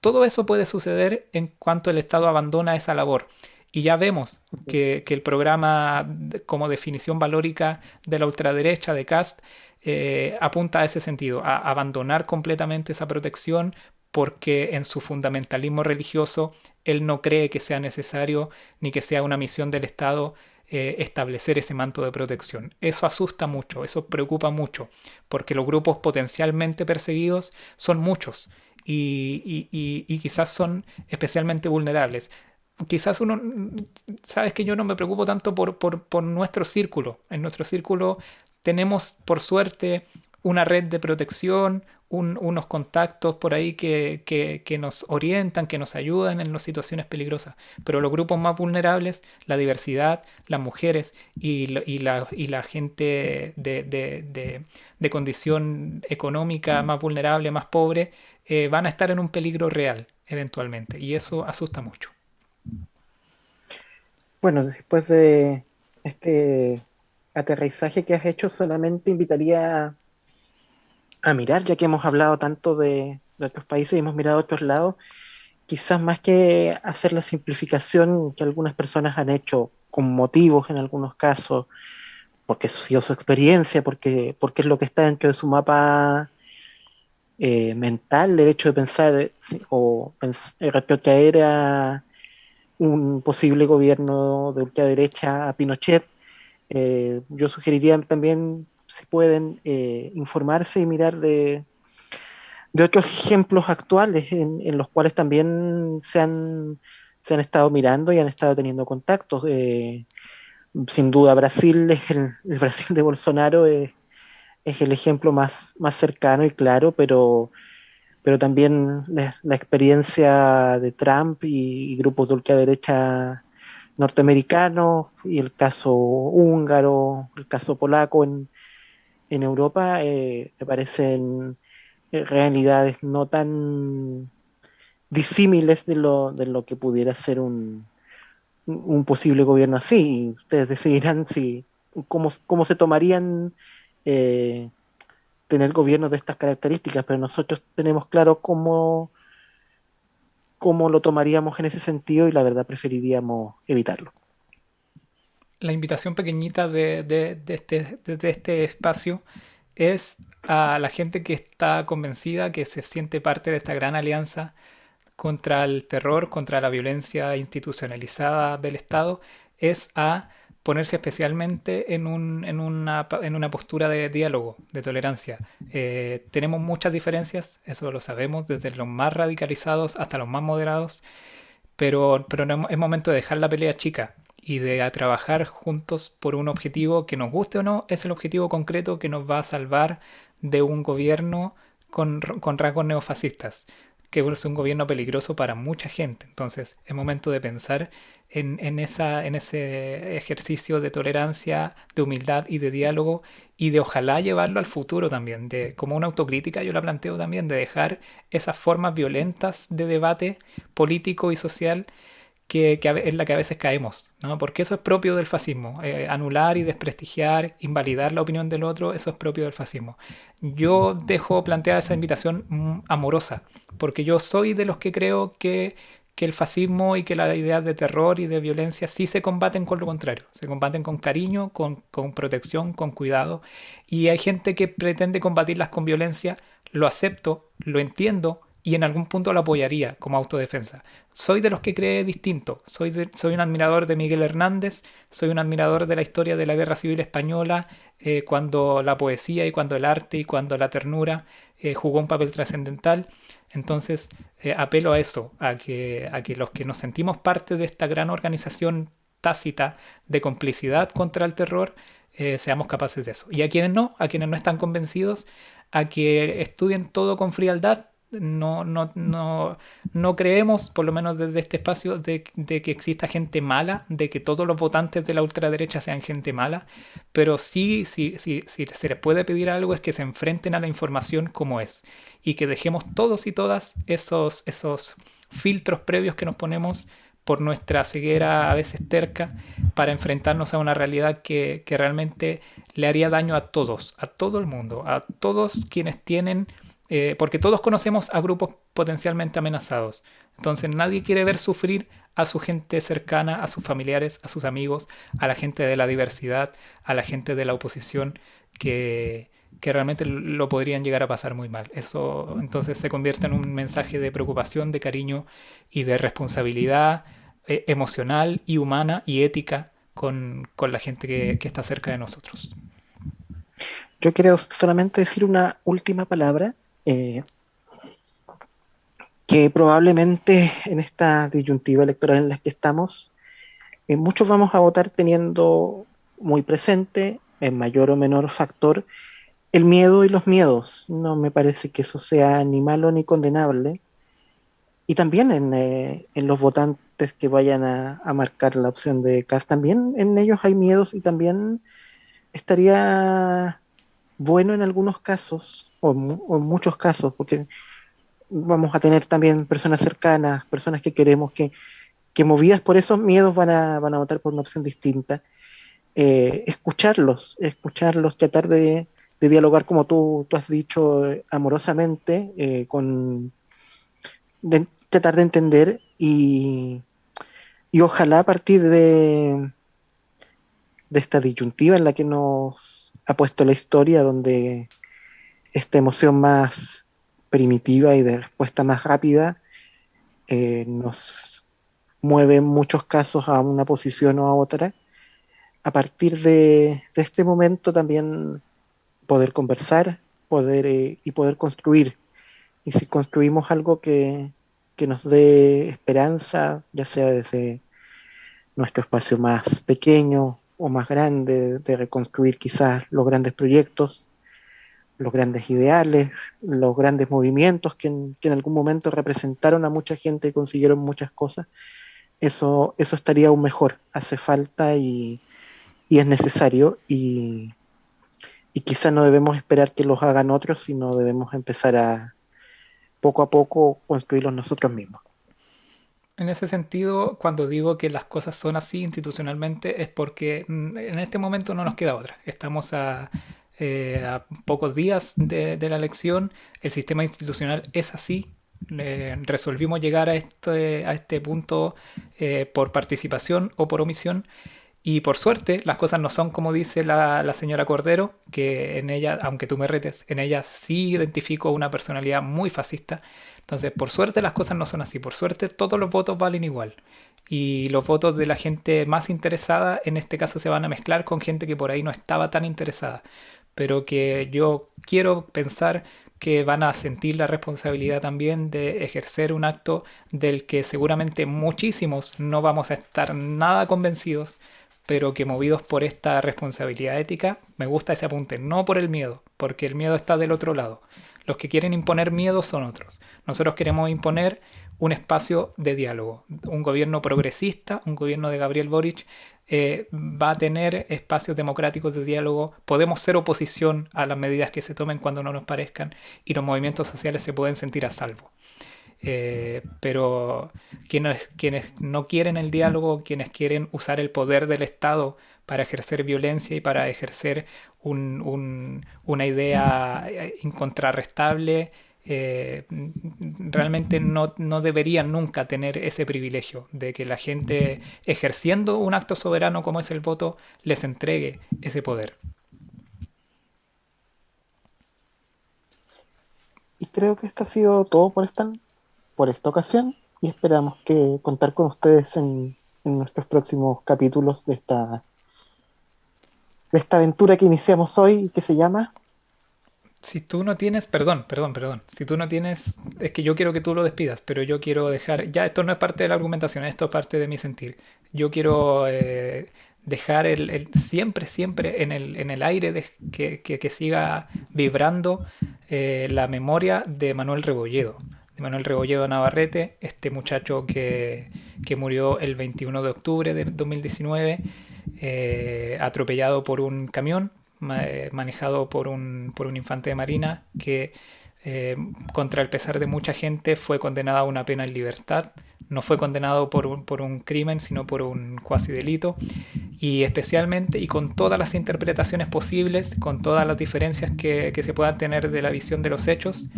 B: Todo eso puede suceder en cuanto el Estado abandona esa labor. Y ya vemos que el programa como definición valórica de la ultraderecha de Kast apunta a ese sentido, a abandonar completamente esa protección porque en su fundamentalismo religioso él no cree que sea necesario ni que sea una misión del Estado establecer ese manto de protección. Eso asusta mucho, eso preocupa mucho, porque los grupos potencialmente perseguidos son muchos y quizás son especialmente vulnerables. Quizás uno, sabes que yo no me preocupo tanto por nuestro círculo. En nuestro círculo tenemos, por suerte, una red de protección, unos contactos por ahí que nos orientan, que nos ayudan en las situaciones peligrosas. Pero los grupos más vulnerables, la diversidad, las mujeres y la gente de condición económica más vulnerable, más pobre, van a estar en un peligro real eventualmente. Y eso asusta mucho.
C: Bueno, después de este aterrizaje que has hecho, solamente invitaría a mirar, ya que hemos hablado tanto de otros países y hemos mirado a otros lados, quizás más que hacer la simplificación que algunas personas han hecho con motivos en algunos casos, porque ha sido su experiencia, porque es lo que está dentro de su mapa mental, el hecho de pensar retrotraer a un posible gobierno de ultraderecha a Pinochet. Yo sugeriría también, si pueden, informarse y mirar de otros ejemplos actuales en los cuales también se han estado mirando y han estado teniendo contactos. Sin duda, Brasil es el Brasil de Bolsonaro es el ejemplo más cercano y claro, pero también la experiencia de Trump y grupos de ultraderecha norteamericanos y el caso húngaro, el caso polaco en Europa, me parecen realidades no tan disímiles de lo que pudiera ser un posible gobierno así. Y ustedes decidirán cómo se tomarían eh, tener gobiernos de estas características, pero nosotros tenemos claro cómo lo tomaríamos en ese sentido y la verdad preferiríamos evitarlo.
B: La invitación pequeñita de este espacio es a la gente que está convencida, que se siente parte de esta gran alianza contra el terror, contra la violencia institucionalizada del Estado, es a ponerse especialmente en una postura de diálogo, de tolerancia. Tenemos muchas diferencias, eso lo sabemos, desde los más radicalizados hasta los más moderados, pero no es momento de dejar la pelea chica y de a trabajar juntos por un objetivo que nos guste o no, es el objetivo concreto que nos va a salvar de un gobierno con rasgos neofascistas, que es un gobierno peligroso para mucha gente. Entonces es momento de pensar en ese ejercicio de tolerancia, de humildad y de diálogo y de ojalá llevarlo al futuro también, de como una autocrítica yo la planteo también, de dejar esas formas violentas de debate político y social en la que a veces caemos, ¿no? Porque eso es propio del fascismo. Anular y desprestigiar, invalidar la opinión del otro, eso es propio del fascismo. Yo dejo planteada esa invitación amorosa, porque yo soy de los que creo que el fascismo y que las ideas de terror y de violencia sí se combaten con lo contrario. Se combaten con cariño, con protección, con cuidado. Y hay gente que pretende combatirlas con violencia. Lo acepto, lo entiendo y en algún punto lo apoyaría como autodefensa. Soy de los que cree distinto. Soy un admirador de Miguel Hernández, soy un admirador de la historia de la Guerra Civil Española, cuando la poesía y cuando el arte y cuando la ternura jugó un papel trascendental. Entonces apelo a eso, a que los que nos sentimos parte de esta gran organización tácita de complicidad contra el terror, seamos capaces de eso. Y a quienes no están convencidos, a que estudien todo con frialdad. No creemos, por lo menos desde este espacio, de que exista gente mala, de que todos los votantes de la ultraderecha sean gente mala, pero sí, se les puede pedir algo es que se enfrenten a la información como es y que dejemos todos y todas esos filtros previos que nos ponemos por nuestra ceguera a veces terca para enfrentarnos a una realidad que realmente le haría daño a todos, a todo el mundo, a todos quienes tienen porque todos conocemos a grupos potencialmente amenazados. Entonces nadie quiere ver sufrir a su gente cercana, a sus familiares, a sus amigos, a la gente de la diversidad, a la gente de la oposición, que realmente lo podrían llegar a pasar muy mal. Eso entonces se convierte en un mensaje de preocupación, de cariño y de responsabilidad emocional y humana y ética con la gente que está cerca de nosotros.
C: Yo quiero solamente decir una última palabra, eh, que probablemente en esta disyuntiva electoral en la que estamos, muchos vamos a votar teniendo muy presente, en mayor o menor factor, el miedo y los miedos. No me parece que eso sea ni malo ni condenable. Y también en los votantes que vayan a marcar la opción de Kast, también en ellos hay miedos y también estaría bueno en algunos casos, o en muchos casos, porque vamos a tener también personas cercanas, personas que queremos que movidas por esos miedos van a votar por una opción distinta. Escucharlos, tratar de dialogar como tú has dicho, amorosamente, tratar de entender y ojalá a partir de esta disyuntiva en la que nos ha puesto la historia, donde esta emoción más primitiva y de respuesta más rápida nos mueve en muchos casos a una posición o a otra. A partir de este momento también poder conversar, poder construir. Y si construimos algo que nos dé esperanza, ya sea desde nuestro espacio más pequeño o más grande, de reconstruir quizás los grandes proyectos, los grandes ideales, los grandes movimientos que en algún momento representaron a mucha gente y consiguieron muchas cosas, eso estaría aún mejor. Hace falta y es necesario y quizás no debemos esperar que los hagan otros, sino debemos empezar a poco construirlos nosotros mismos.
B: En ese sentido, cuando digo que las cosas son así institucionalmente, es porque en este momento no nos queda otra. Estamos a pocos días de la elección, el sistema institucional es así. Resolvimos llegar a este punto por participación o por omisión. Y por suerte, las cosas no son como dice la señora Cordero, que en ella, aunque tú me retes, en ella sí identifico una personalidad muy fascista. Entonces, por suerte las cosas no son así. Por suerte todos los votos valen igual. Y los votos de la gente más interesada, en este caso, se van a mezclar con gente que por ahí no estaba tan interesada. Pero que yo quiero pensar que van a sentir la responsabilidad también de ejercer un acto del que seguramente muchísimos no vamos a estar nada convencidos, pero que movidos por esta responsabilidad ética, me gusta ese apunte, no por el miedo, porque el miedo está del otro lado. Los que quieren imponer miedo son otros. Nosotros queremos imponer un espacio de diálogo. Un gobierno progresista, un gobierno de Gabriel Boric, va a tener espacios democráticos de diálogo. Podemos ser oposición a las medidas que se tomen cuando no nos parezcan y los movimientos sociales se pueden sentir a salvo. Pero quienes no quieren el diálogo, quienes quieren usar el poder del Estado para ejercer violencia y para ejercer una idea incontrarrestable, realmente no deberían nunca tener ese privilegio de que la gente, ejerciendo un acto soberano como es el voto, les entregue ese poder.
C: Y creo que esto ha sido todo por esta ocasión y esperamos que contar con ustedes en nuestros próximos capítulos de esta aventura que iniciamos hoy y que se llama
B: Si tú no tienes, perdón. Si tú no tienes, es que yo quiero que tú lo despidas, pero yo quiero dejar, ya esto no es parte de la argumentación, esto es parte de mi sentir. Yo quiero dejar siempre en el aire que siga vibrando la memoria de Manuel Rebolledo. De Manuel Rebolledo Navarrete, este muchacho que murió el 21 de octubre de 2019, atropellado por un camión manejado por un infante de marina que contra el pesar de mucha gente fue condenado a una pena en libertad. No fue condenado por un crimen, sino por un cuasi delito. Y especialmente, y con todas las interpretaciones posibles, con todas las diferencias que se puedan tener de la visión de los hechos,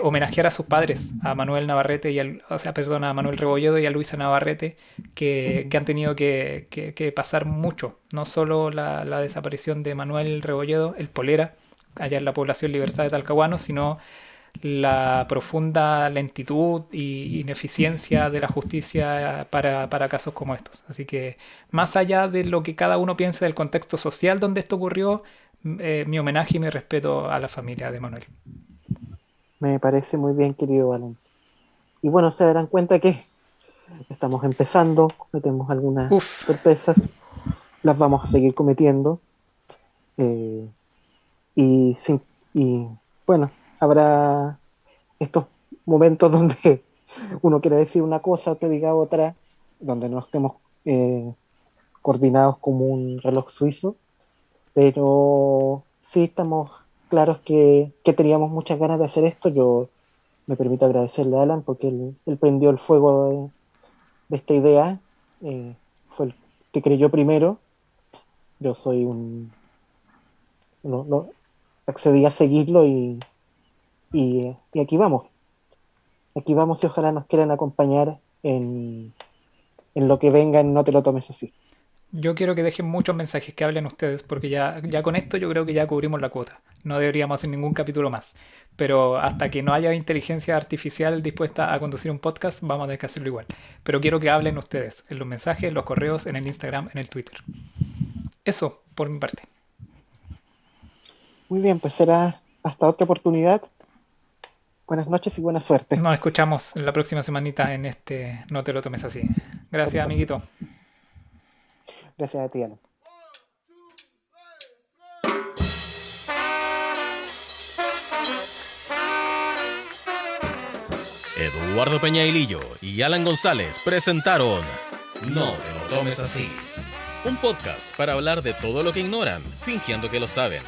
B: homenajear a sus padres, a Manuel Navarrete a Manuel Rebolledo y a Luisa Navarrete, que han tenido que pasar mucho. No solo la desaparición de Manuel Rebolledo, el Polera, allá en la población Libertad de Talcahuano, sino la profunda lentitud e ineficiencia de la justicia para casos como estos. Así que, más allá de lo que cada uno piense del contexto social donde esto ocurrió, mi homenaje y mi respeto a la familia de Manuel.
C: Me parece muy bien, querido Alan. Y bueno, se darán cuenta que estamos empezando, cometemos algunas torpezas, las vamos a seguir cometiendo. Y, sin- y bueno, habrá estos momentos donde uno quiere decir una cosa, otro diga otra, donde no estemos eh, coordinados como un reloj suizo, pero sí estamos claros que teníamos muchas ganas de hacer esto. Yo me permito agradecerle a Alan porque él prendió el fuego de esta idea, fue el que creyó primero. Yo soy no, accedí a seguirlo y aquí vamos y ojalá nos quieran acompañar en lo que venga, en No te lo tomes así.
B: Yo quiero que dejen muchos mensajes, que hablen ustedes, porque ya con esto yo creo que ya cubrimos la cuota. No deberíamos hacer ningún capítulo más. Pero hasta que no haya inteligencia artificial dispuesta a conducir un podcast, vamos a tener que hacerlo igual. Pero quiero que hablen ustedes, en los mensajes, en los correos, en el Instagram, en el Twitter. Eso, por mi parte.
C: Muy bien, pues será hasta otra oportunidad. Buenas noches y buena suerte.
B: Nos escuchamos la próxima semanita en este No te lo tomes así. Gracias, amiguito.
C: Gracias a ti, Alan.
A: Eduardo Peñailillo y Alan González presentaron No te lo tomes así. Un podcast para hablar de todo lo que ignoran, fingiendo que lo saben.